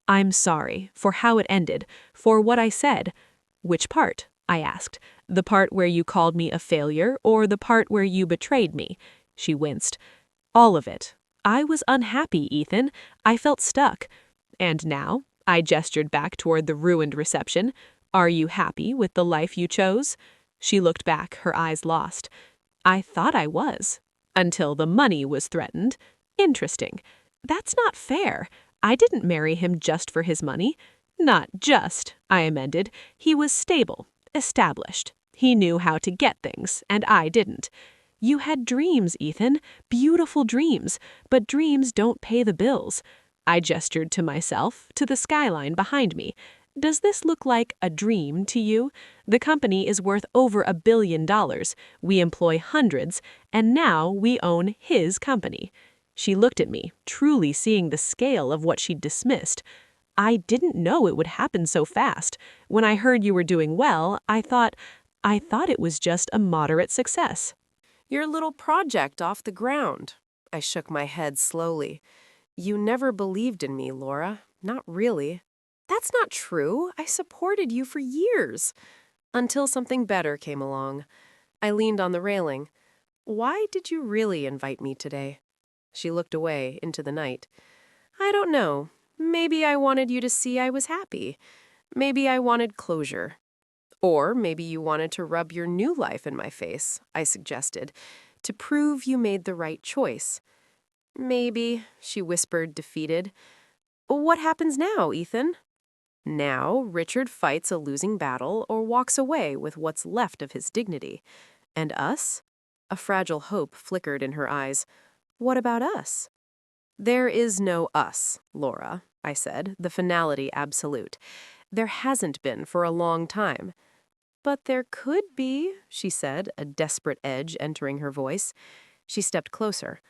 I'm sorry for how it ended, for what I said. Which part? I asked. The part where you called me a failure or the part where you betrayed me? She winced. All of it. I was unhappy, Ethan. I felt stuck. And now, I gestured back toward the ruined reception. Are you happy with the life you chose? She looked back, her eyes lost. I thought I was. Until the money was threatened. Interesting. That's not fair. I didn't marry him just for his money. Not just, I amended. He was stable, established. He knew how to get things, and I didn't. You had dreams, Ethan, beautiful dreams, but dreams don't pay the bills. I gestured to myself, to the skyline behind me. Does this look like a dream to you? The company is worth over $1 billion. We employ hundreds, and now we own his company. She looked at me, truly seeing the scale of what she'd dismissed. I didn't know it would happen so fast. When I heard you were doing well, I thought it was just a moderate success.
Your little project off the ground. I shook my head slowly. You never believed in me, Laura. Not really. That's not true. I supported you for years. Until something better came along. I leaned on the railing. Why did you really invite me today? She looked away into the night. I don't know. Maybe I wanted you to see I was happy. Maybe I wanted closure. Or maybe you wanted to rub your new life in my face, I suggested, to prove you made the right choice. Maybe, she whispered, defeated. What happens now, Ethan? Now, Richard fights a losing battle or walks away with what's left of his dignity. And us? A fragile hope flickered in her eyes. What about us? There is no us, Laura, I said, the finality absolute. There hasn't been for a long time. But there could be, she said, a desperate edge entering her voice. She stepped closer.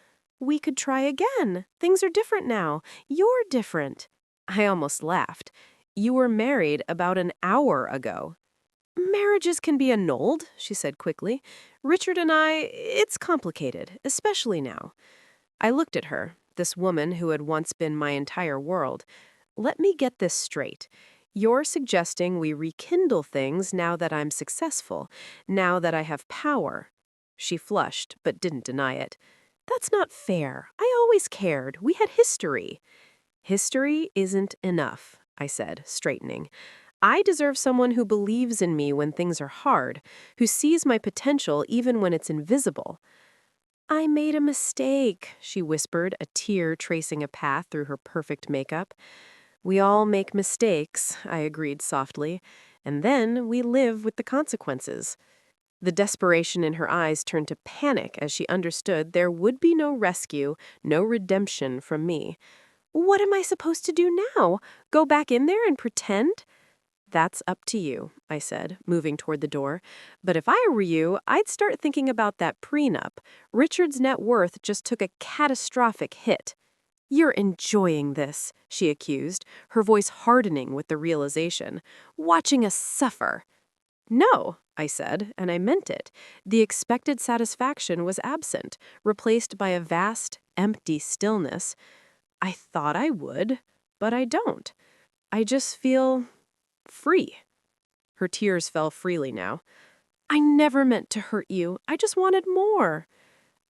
We could try again. Things are different now. You're different. I almost laughed. You were married about an hour ago. Marriages can be annulled, she said quickly. Richard and it's complicated, especially now. I looked at her, this woman who had once been my entire world. Let me get this straight. You're suggesting we rekindle things now that I'm successful, now that I have power. She flushed, but didn't deny it. That's not fair. I always cared. We had history. History isn't enough, I said, straightening. I deserve someone who believes in me when things are hard, who sees my potential even when it's invisible. I made a mistake, she whispered, a tear tracing a path through her perfect makeup. We all make mistakes, I agreed softly, and then we live with the consequences. The desperation in her eyes turned to panic as she understood there would be no rescue, no redemption from me. What am I supposed to do now? Go back in there and pretend? That's up to you, I said, moving toward the door. But if I were you, I'd start thinking about that prenup. Richard's net worth just took a catastrophic hit. You're enjoying this, she accused, her voice hardening with the realization. Watching us suffer. No, I said, and I meant it. The expected satisfaction was absent, replaced by a vast, empty stillness. I thought I would, but I don't. I just feel free. Her tears fell freely now. I never meant to hurt you. I just wanted more.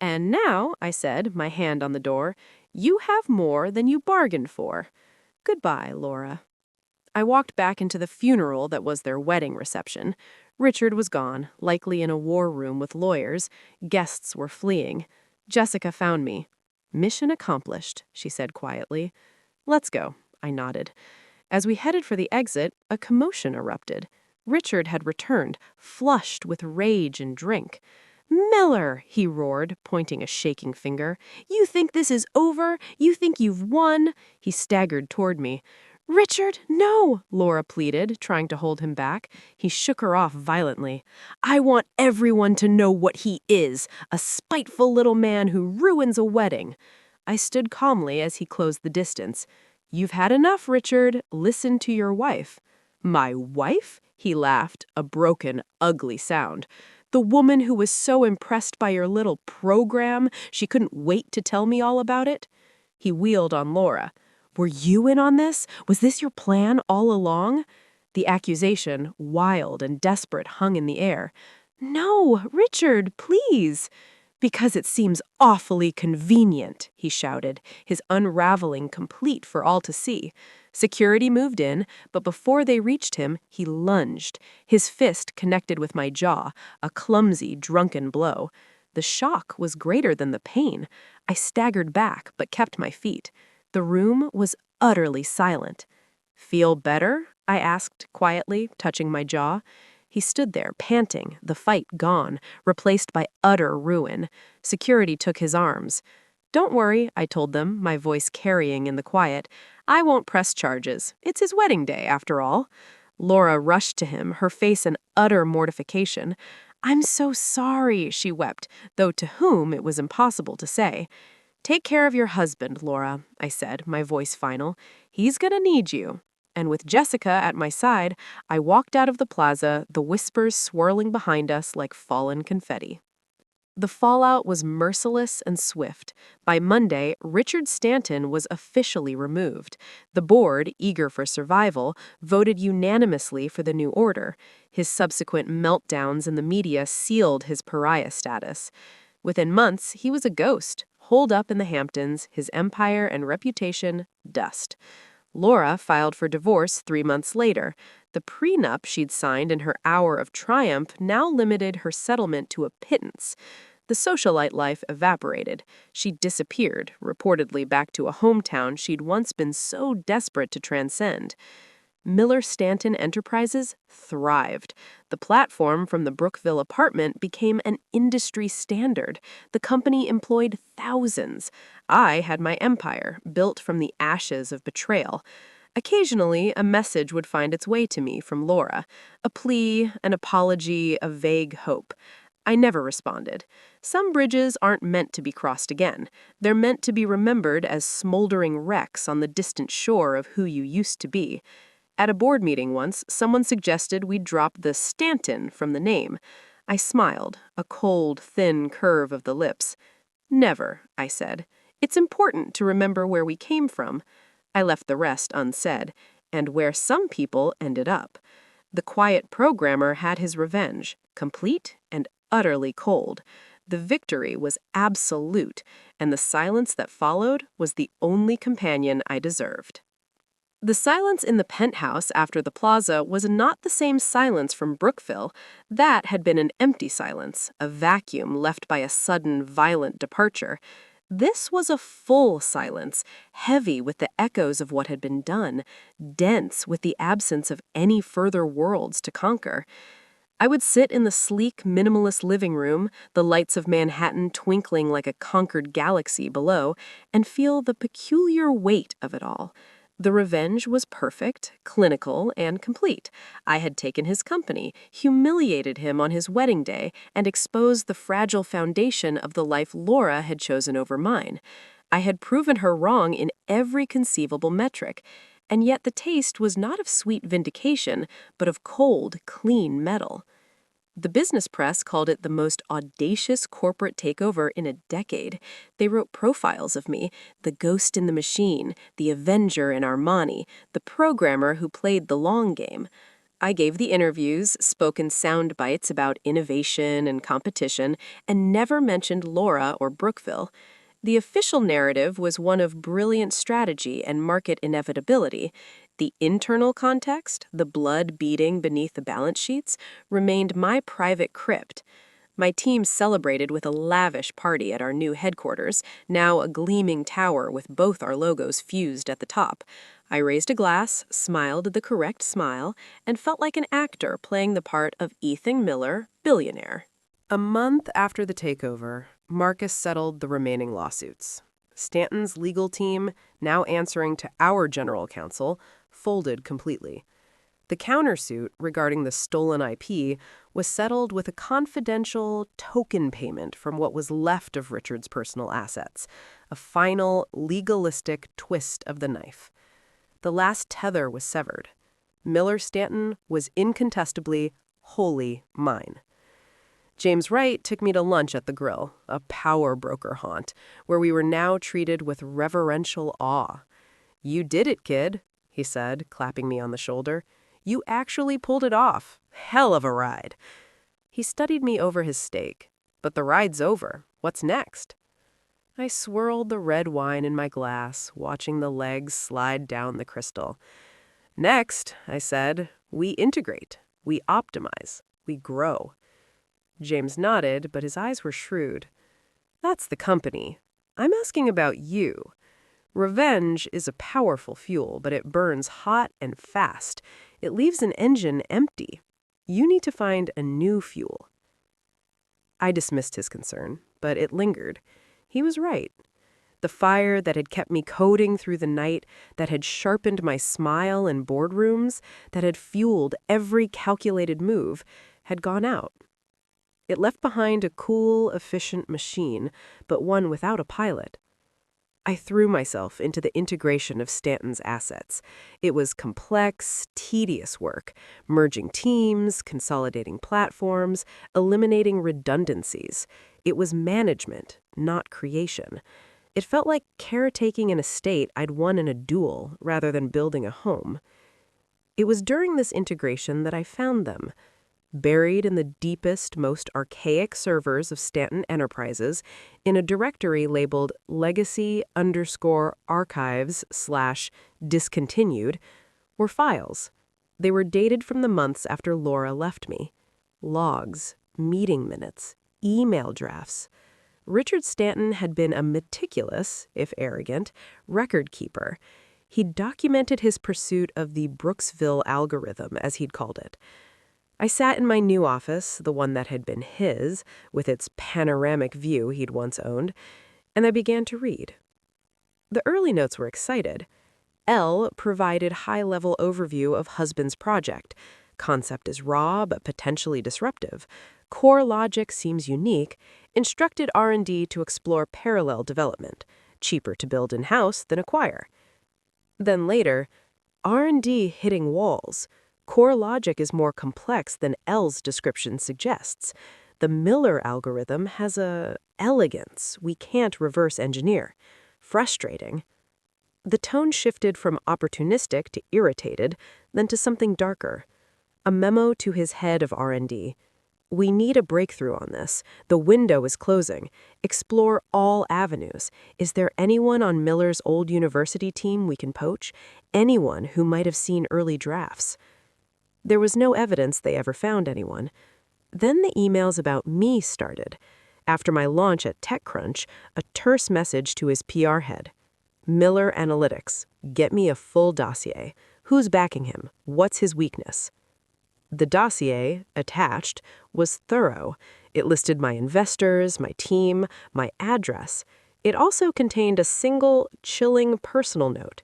And now, I said, my hand on the door, you have more than you bargained for. Goodbye, Laura. I walked back into the funeral that was their wedding reception. Richard was gone, likely in a war room with lawyers. Guests were fleeing. Jessica found me. Mission accomplished, she said quietly. Let's go, I nodded. As we headed for the exit, a commotion erupted. Richard had returned, flushed with rage and drink. Miller, he roared, pointing a shaking finger. You think this is over? You think you've won? He staggered toward me. Richard, no, Laura pleaded, trying to hold him back. He shook her off violently. I want everyone to know what he is, a spiteful little man who ruins a wedding. I stood calmly as he closed the distance. You've had enough, Richard. Listen to your wife. My wife? He laughed, a broken, ugly sound. The woman who was so impressed by your little program, she couldn't wait to tell me all about it? He wheeled on Laura. Were you in on this? Was this your plan all along? The accusation, wild and desperate, hung in the air. No, Richard, please. Because it seems awfully convenient, he shouted, his unraveling complete for all to see. Security moved in, but before they reached him, he lunged. His fist connected with my jaw, a clumsy, drunken blow. The shock was greater than the pain. I staggered back, but kept my feet. The room was utterly silent. Feel better? I asked quietly, touching my jaw. He stood there, panting, the fight gone, replaced by utter ruin. Security took his arms. Don't worry, I told them, my voice carrying in the quiet. I won't press charges. It's his wedding day, after all. Laura rushed to him, her face an utter mortification. I'm so sorry, she wept, though to whom it was impossible to say. Take care of your husband, Laura, I said, my voice final. He's gonna need you. And with Jessica at my side, I walked out of the plaza, the whispers swirling behind us like fallen confetti. The fallout was merciless and swift. By Monday, Richard Stanton was officially removed. The board, eager for survival, voted unanimously for the new order. His subsequent meltdowns in the media sealed his pariah status. Within months, he was a ghost, holed up in the Hamptons, his empire and reputation dust. Laura filed for divorce 3 months later. The prenup she'd signed in her hour of triumph now limited her settlement to a pittance. The socialite life evaporated. She disappeared, reportedly back to a hometown she'd once been so desperate to transcend. Miller Stanton Enterprises thrived. The platform from the Brookville apartment became an industry standard. The company employed thousands. I had my empire, built from the ashes of betrayal. Occasionally, a message would find its way to me from Laura, a plea, an apology, a vague hope. I never responded. Some bridges aren't meant to be crossed again. They're meant to be remembered as smoldering wrecks on the distant shore of who you used to be. At a board meeting once, someone suggested we drop the Stanton from the name. I smiled, a cold, thin curve of the lips. Never, I said. It's important to remember where we came from. I left the rest unsaid, and where some people ended up. The quiet programmer had his revenge, complete and utterly cold. The victory was absolute, and the silence that followed was the only companion I deserved. The silence in the penthouse after the plaza was not the same silence from Brookville. That had been an empty silence, a vacuum left by a sudden, violent departure. This was a full silence, heavy with the echoes of what had been done, dense with the absence of any further worlds to conquer. I would sit in the sleek, minimalist living room, the lights of Manhattan twinkling like a conquered galaxy below, and feel the peculiar weight of it all. The revenge was perfect, clinical, and complete. I had taken his company, humiliated him on his wedding day, and exposed the fragile foundation of the life Laura had chosen over mine. I had proven her wrong in every conceivable metric, and yet the taste was not of sweet vindication, but of cold, clean metal. The business press called it the most audacious corporate takeover in a decade. They wrote profiles of me, the ghost in the machine, the avenger in Armani, the programmer who played the long game. I gave the interviews, spoken sound bites about innovation and competition, and never mentioned Laura or Brookville. The official narrative was one of brilliant strategy and market inevitability. The internal context, the blood beating beneath the balance sheets, remained my private crypt. My team celebrated with a lavish party at our new headquarters, now a gleaming tower with both our logos fused at the top. I raised a glass, smiled the correct smile, and felt like an actor playing the part of Ethan Miller, Billionaire. A month after the takeover, Marcus settled the remaining lawsuits. Stanton's legal team, now answering to our general counsel, folded completely. The countersuit regarding the stolen IP was settled with a confidential token payment from what was left of Richard's personal assets, a final legalistic twist of the knife. The last tether was severed. Miller Stanton was incontestably wholly mine. James Wright took me to lunch at the Grill, a power broker haunt, where we were now treated with reverential awe. "You did it, kid," he said, clapping me on the shoulder. "You actually pulled it off. Hell of a ride." He studied me over his steak. "But the ride's over. What's next?" I swirled the red wine in my glass, watching the legs slide down the crystal. "Next," I said, "we integrate, we optimize, we grow." James nodded, but his eyes were shrewd. "That's the company. I'm asking about you. Revenge is a powerful fuel, but it burns hot and fast. It leaves an engine empty. You need to find a new fuel." I dismissed his concern, but it lingered. He was right. The fire that had kept me coding through the night, that had sharpened my smile in boardrooms, that had fueled every calculated move, had gone out. It left behind a cool, efficient machine, but one without a pilot. I threw myself into the integration of Stanton's assets. It was complex, tedious work, merging teams, consolidating platforms, eliminating redundancies. It was management, not creation. It felt like caretaking an estate I'd won in a duel rather than building a home. It was during this integration that I found them. Buried in the deepest, most archaic servers of Stanton Enterprises, in a directory labeled legacy_archives/discontinued, were files. They were dated from the months after Laura left me. Logs, meeting minutes, email drafts. Richard Stanton had been a meticulous, if arrogant, record keeper. He'd documented his pursuit of the Brooksville algorithm, as he'd called it. I sat in my new office, the one that had been his, with its panoramic view he'd once owned, and I began to read. The early notes were excited. L provided high-level overview of husband's project. Concept is raw but potentially disruptive. Core logic seems unique. Instructed R&D to explore parallel development. Cheaper to build in-house than acquire. Then later, R&D hitting walls. Core logic is more complex than L's description suggests. The Miller algorithm has a elegance we can't reverse engineer. Frustrating. The tone shifted from opportunistic to irritated, then to something darker. A memo to his head of R&D. We need a breakthrough on this. The window is closing. Explore all avenues. Is there anyone on Miller's old university team we can poach? Anyone who might have seen early drafts? There was no evidence they ever found anyone. Then the emails about me started. After my launch at TechCrunch, a terse message to his PR head. Miller Analytics, get me a full dossier. Who's backing him? What's his weakness? The dossier, attached, was thorough. It listed my investors, my team, my address. It also contained a single, chilling personal note.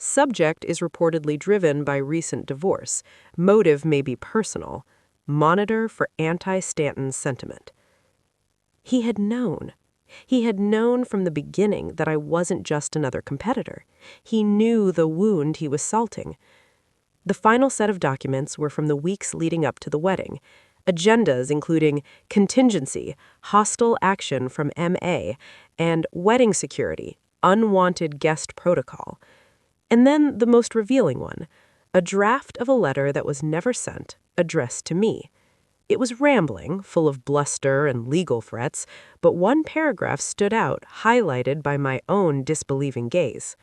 Subject is reportedly driven by recent divorce. Motive may be personal. Monitor for anti-Stanton sentiment. He had known. He had known from the beginning that I wasn't just another competitor. He knew the wound he was salting. The final set of documents were from the weeks leading up to the wedding. Agendas including contingency, hostile action from MA, and wedding security, unwanted guest protocol. And then the most revealing one, a draft of a letter that was never sent, addressed to me. It was rambling, full of bluster and legal threats, but one paragraph stood out, highlighted by my own disbelieving gaze.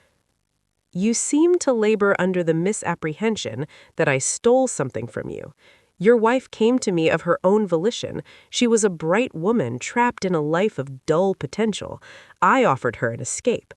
You seem to labor under the misapprehension that I stole something from you. Your wife came to me of her own volition. She was a bright woman trapped in a life of dull potential. I offered her an escape.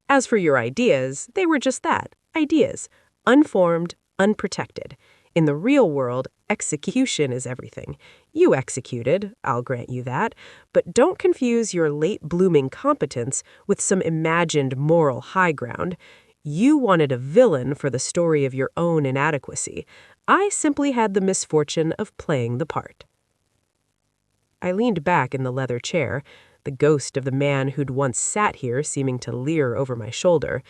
As for your ideas, they were just that, ideas, unformed, unprotected. In the real world, execution is everything. You executed, I'll grant you that, but don't confuse your late-blooming competence with some imagined moral high ground. You wanted a villain for the story of your own inadequacy. I simply had the misfortune of playing the part. I leaned back in the leather chair, the ghost of the man who'd once sat here seeming to leer over my shoulder.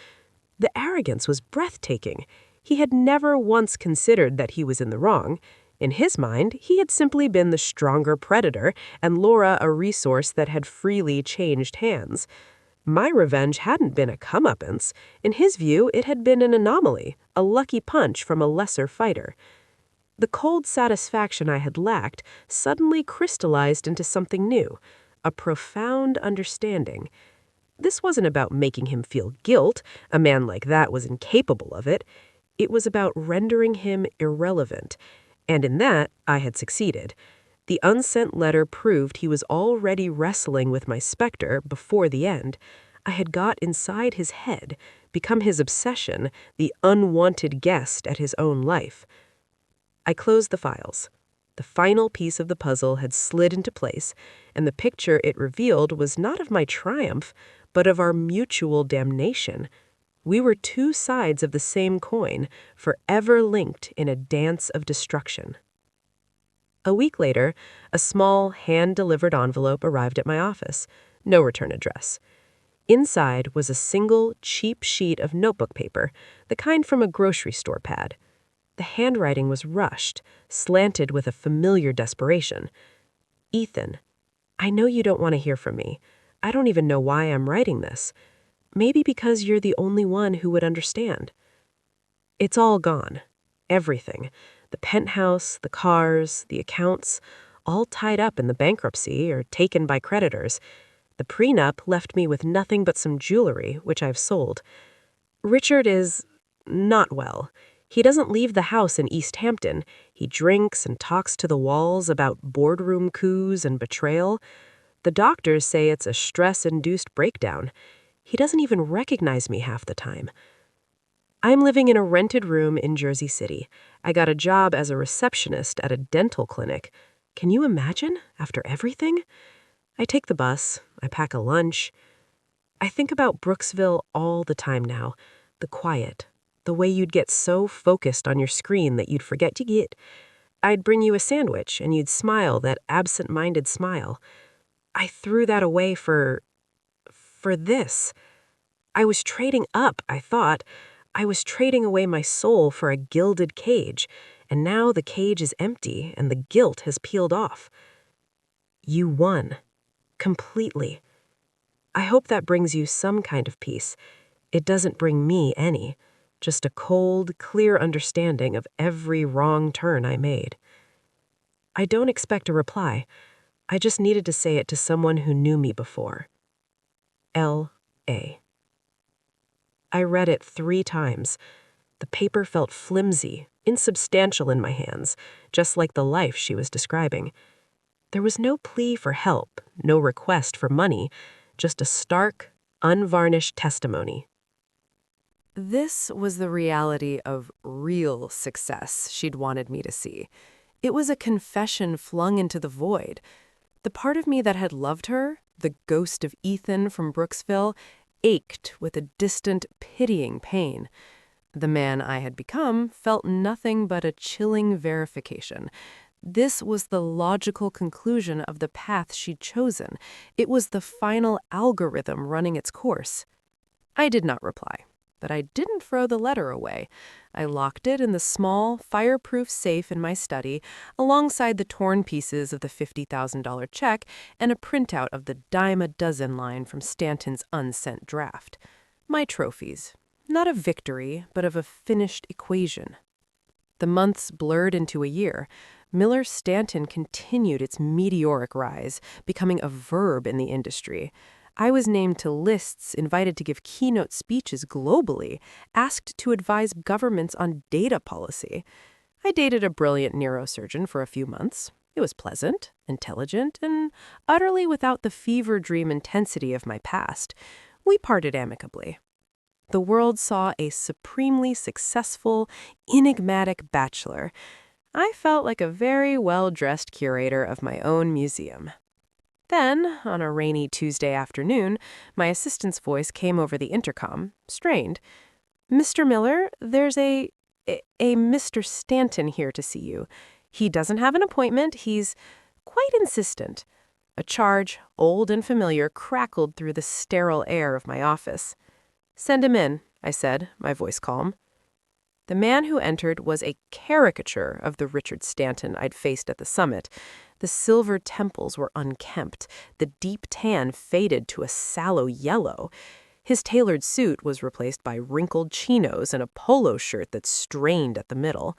The arrogance was breathtaking. He had never once considered that he was in the wrong. In his mind, he had simply been the stronger predator, and Laura a resource that had freely changed hands. My revenge hadn't been a comeuppance. In his view, it had been an anomaly, a lucky punch from a lesser fighter. The cold satisfaction I had lacked suddenly crystallized into something new, a profound understanding. This wasn't about making him feel guilt. A man like that was incapable of it. It was about rendering him irrelevant. And in that, I had succeeded. The unsent letter proved he was already wrestling with my specter before the end. I had got inside his head, become his obsession, the unwanted guest at his own life. I closed the files. The final piece of the puzzle had slid into place, and the picture it revealed was not of my triumph, but of our mutual damnation. We were two sides of the same coin, forever linked in a dance of destruction. A week later, a small, hand-delivered envelope arrived at my office. No return address. Inside was a single, cheap sheet of notebook paper, the kind from a grocery store pad. The handwriting was rushed, slanted with a familiar desperation. Ethan, I know you don't want to hear from me. I don't even know why I'm writing this. Maybe because you're the only one who would understand. It's all gone. Everything. The penthouse, the cars, the accounts, all tied up in the bankruptcy or taken by creditors. The prenup left me with nothing but some jewelry, which I've sold. Richard is not well. He doesn't leave the house in East Hampton. He drinks and talks to the walls about boardroom coups and betrayal. The doctors say it's a stress-induced breakdown. He doesn't even recognize me half the time. I'm living in a rented room in Jersey City. I got a job as a receptionist at a dental clinic. Can you imagine, after everything? I take the bus. I pack a lunch. I think about Brooksville all the time now. The quiet. The way you'd get so focused on your screen that you'd forget to eat. I'd bring you a sandwich and you'd smile that absent-minded smile. I threw that away for this. I was trading up, I thought. I was trading away my soul for a gilded cage, and now the cage is empty and the gilt has peeled off. You won. Completely. I hope that brings you some kind of peace. It doesn't bring me any. Just a cold, clear understanding of every wrong turn I made. I don't expect a reply. I just needed to say it to someone who knew me before. L.A. I read it 3 times. The paper felt flimsy, insubstantial in my hands, just like the life she was describing. There was no plea for help, no request for money, just a stark, unvarnished testimony.
This was the reality of real success she'd wanted me to see. It was a confession flung into the void. The part of me that had loved her, the ghost of Ethan from Brooksville, ached with a distant, pitying pain. The man I had become felt nothing but a chilling verification. This was the logical conclusion of the path she'd chosen. It was the final algorithm running its course. I did not reply, but I didn't throw the letter away. I locked it in the small, fireproof safe in my study, alongside the torn pieces of the $50,000 check and a printout of the dime-a-dozen line from Stanton's unsent draft. My trophies. Not of victory, but of a finished equation. The months blurred into a year. Miller Stanton continued its meteoric rise, becoming a verb in the industry. I was named to lists, invited to give keynote speeches globally, asked to advise governments on data policy. I dated a brilliant neurosurgeon for a few months. It was pleasant, intelligent, and utterly without the fever dream intensity of my past. We parted amicably. The world saw a supremely successful, enigmatic bachelor. I felt like a very well-dressed curator of my own museum. Then, on a rainy Tuesday afternoon, my assistant's voice came over the intercom, strained. "Mr. Miller, there's a Mr. Stanton here to see you. He doesn't have an appointment. He's quite insistent." A charge, old and familiar, crackled through the sterile air of my office. "Send him in," I said, my voice calm. The man who entered was a caricature of the Richard Stanton I'd faced at the summit. The silver temples were unkempt, the deep tan faded to a sallow yellow. His tailored suit was replaced by wrinkled chinos and a polo shirt that strained at the middle.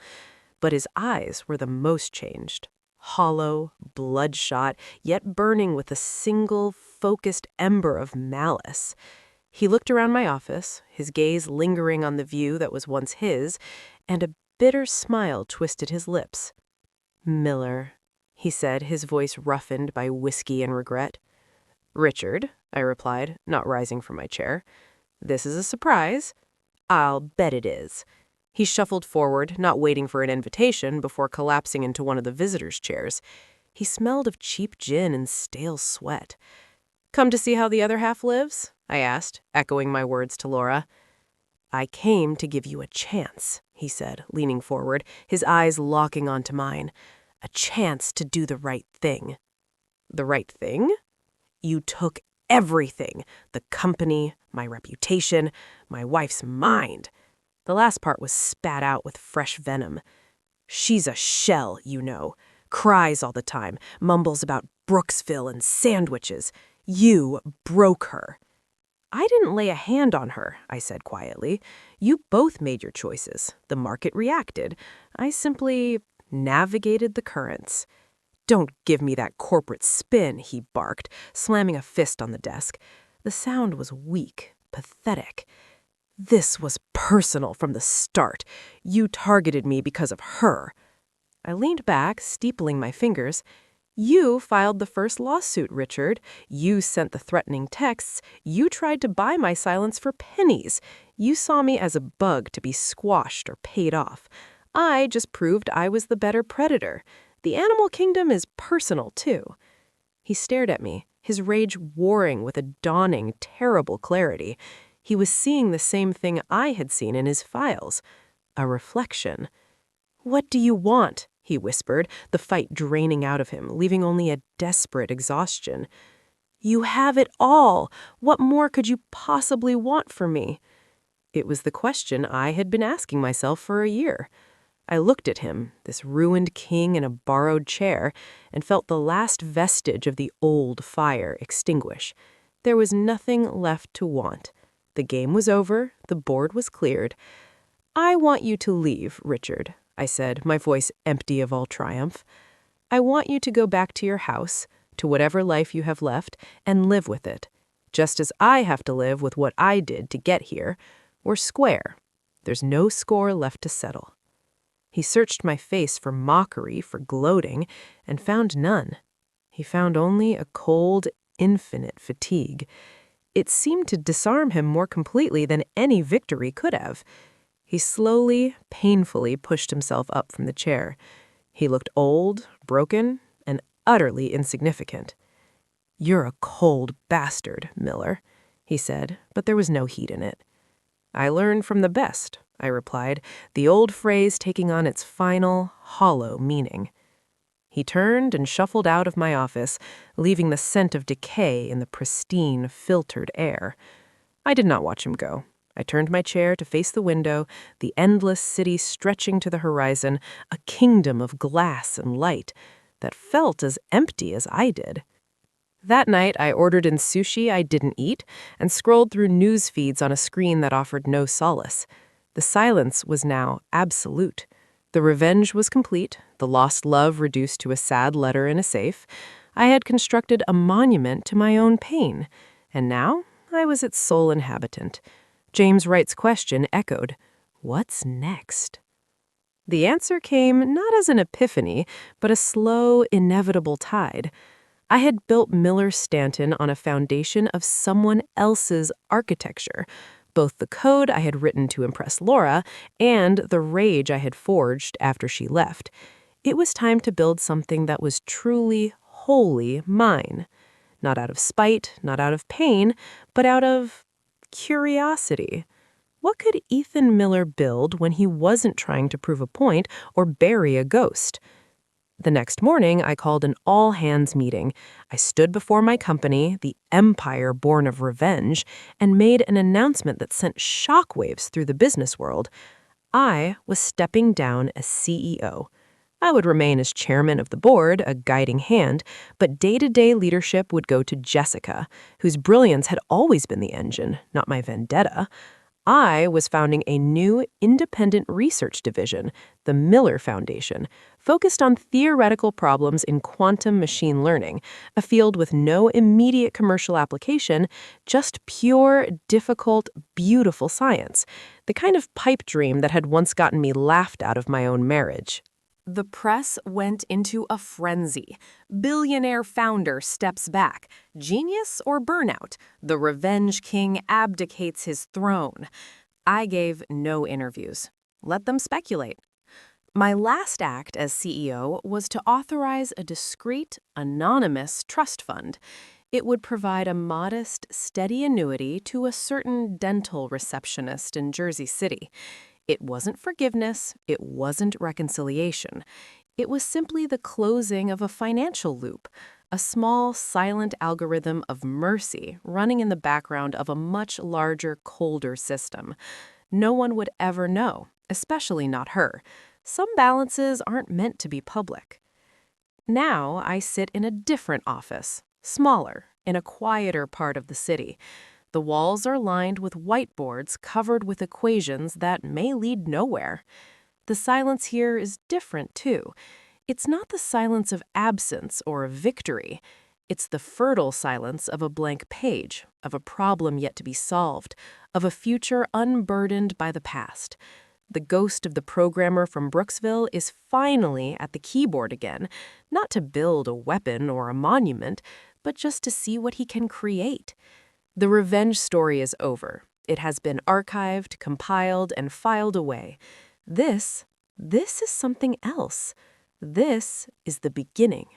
But his eyes were the most changed. Hollow, bloodshot, yet burning with a single, focused ember of malice. He looked around my office, his gaze lingering on the view that was once his, and a bitter smile twisted his lips. "Miller," he said, his voice roughened by whiskey and regret. "Richard," I replied, not rising from my chair. "This is a surprise." "I'll bet it is." He shuffled forward, not waiting for an invitation before collapsing into one of the visitors' chairs. He smelled of cheap gin and stale sweat. "Come to see how the other half lives?" I asked, echoing my words to Laura. "I came to give you a chance," he said, leaning forward, his eyes locking onto mine. "A chance to do the right thing." "The right thing?" "You took
everything. The company, my reputation, my wife's mind. The last part was spat out with fresh venom. She's a shell, you know. Cries all the time, mumbles about Brooksville and sandwiches. You broke her. I didn't lay a hand on her, I said quietly. You both made your choices. The market reacted. I simply navigated the currents. Don't give me that corporate spin, he barked, slamming a fist on the desk. The sound was weak, pathetic. This was personal from the start. You targeted me because of her. I leaned back, steepling my fingers. You filed the first lawsuit, Richard. You sent the threatening texts. You tried to buy my silence for pennies. You saw me as a bug to be squashed or paid off. I just proved I was the better predator. The animal kingdom is personal, too. He stared at me, his rage warring with a dawning, terrible clarity. He was seeing the same thing I had seen in his files. A reflection. What do you want? He whispered, the fight draining out of him, leaving only a desperate exhaustion. You have it all. What more could you possibly want from me? It was the question I had been asking myself for a year. I looked at him, this ruined king in a borrowed chair, and felt the last vestige of the old fire extinguish. There was nothing left to want. The game was over, the board was cleared. I want you to leave, Richard, I said, my voice empty of all triumph. I want you to go back to your house, to whatever life you have left, and live with it. Just as I have to live with what I did to get here. We're square. There's no score left to settle. He searched my face for mockery, for gloating, and found none. He found only a cold, infinite fatigue. It seemed to disarm him more completely than any victory could have. He slowly, painfully pushed himself up from the chair. He looked old, broken, and utterly insignificant. You're a cold bastard, Miller, he said, but there was no heat in it. I learned from the best, I replied, the old phrase taking on its final, hollow meaning. He turned and shuffled out of my office, leaving the scent of decay in the pristine, filtered air. I did not watch him go. I turned my chair to face the window, the endless city stretching to the horizon, a kingdom of glass and light that felt as empty as I did. That night, I ordered in sushi I didn't eat and scrolled through news feeds on a screen that offered no solace. The silence was now absolute. The revenge was complete, the lost love reduced to a sad letter in a safe. I had constructed a monument to my own pain, and now I was its sole inhabitant. James Wright's question echoed, "What's next?" The answer came not as an epiphany, but a slow, inevitable tide. I had built Miller Stanton on a foundation of someone else's architecture, both the code I had written to impress Laura and the rage I had forged after she left. It was time to build something that was truly, wholly mine. Not out of spite, not out of pain, but out of curiosity. What could Ethan Miller build when he wasn't trying to prove a point or bury a ghost? The next morning, I called an all-hands meeting. I stood before my company, the empire born of revenge, and made an announcement that sent shockwaves through the business world. I was stepping down as CEO. I would remain as chairman of the board, a guiding hand, but day-to-day leadership would go to Jessica, whose brilliance had always been the engine, not my vendetta. I was founding a new independent research division, the Miller Foundation, focused on theoretical problems in quantum machine learning, a field with no immediate commercial application, just pure, difficult, beautiful science, the kind of pipe dream that had once gotten me laughed out of my own marriage. The press went into a frenzy. Billionaire founder steps back. Genius or burnout? The revenge king abdicates his throne. I gave no interviews. Let them speculate. My last act as CEO was to authorize a discreet, anonymous trust fund. It would provide a modest, steady annuity to a certain dental receptionist in Jersey City. It wasn't forgiveness, it wasn't reconciliation. It was simply the closing of a financial loop, a small, silent algorithm of mercy running in the background of a much larger, colder system. No one would ever know, especially not her. Some balances aren't meant to be public. Now I sit in a different office, smaller, in a quieter part of the city. The walls are lined with whiteboards covered with equations that may lead nowhere. The silence here is different, too. It's not the silence of absence or of victory. It's the fertile silence of a blank page, of a problem yet to be solved, of a future unburdened by the past. The ghost of the programmer from Brooksville is finally at the keyboard again, not to build a weapon or a monument, but just to see what he can create. The revenge story is over. It has been archived, compiled, and filed away. This is something else. This is the beginning.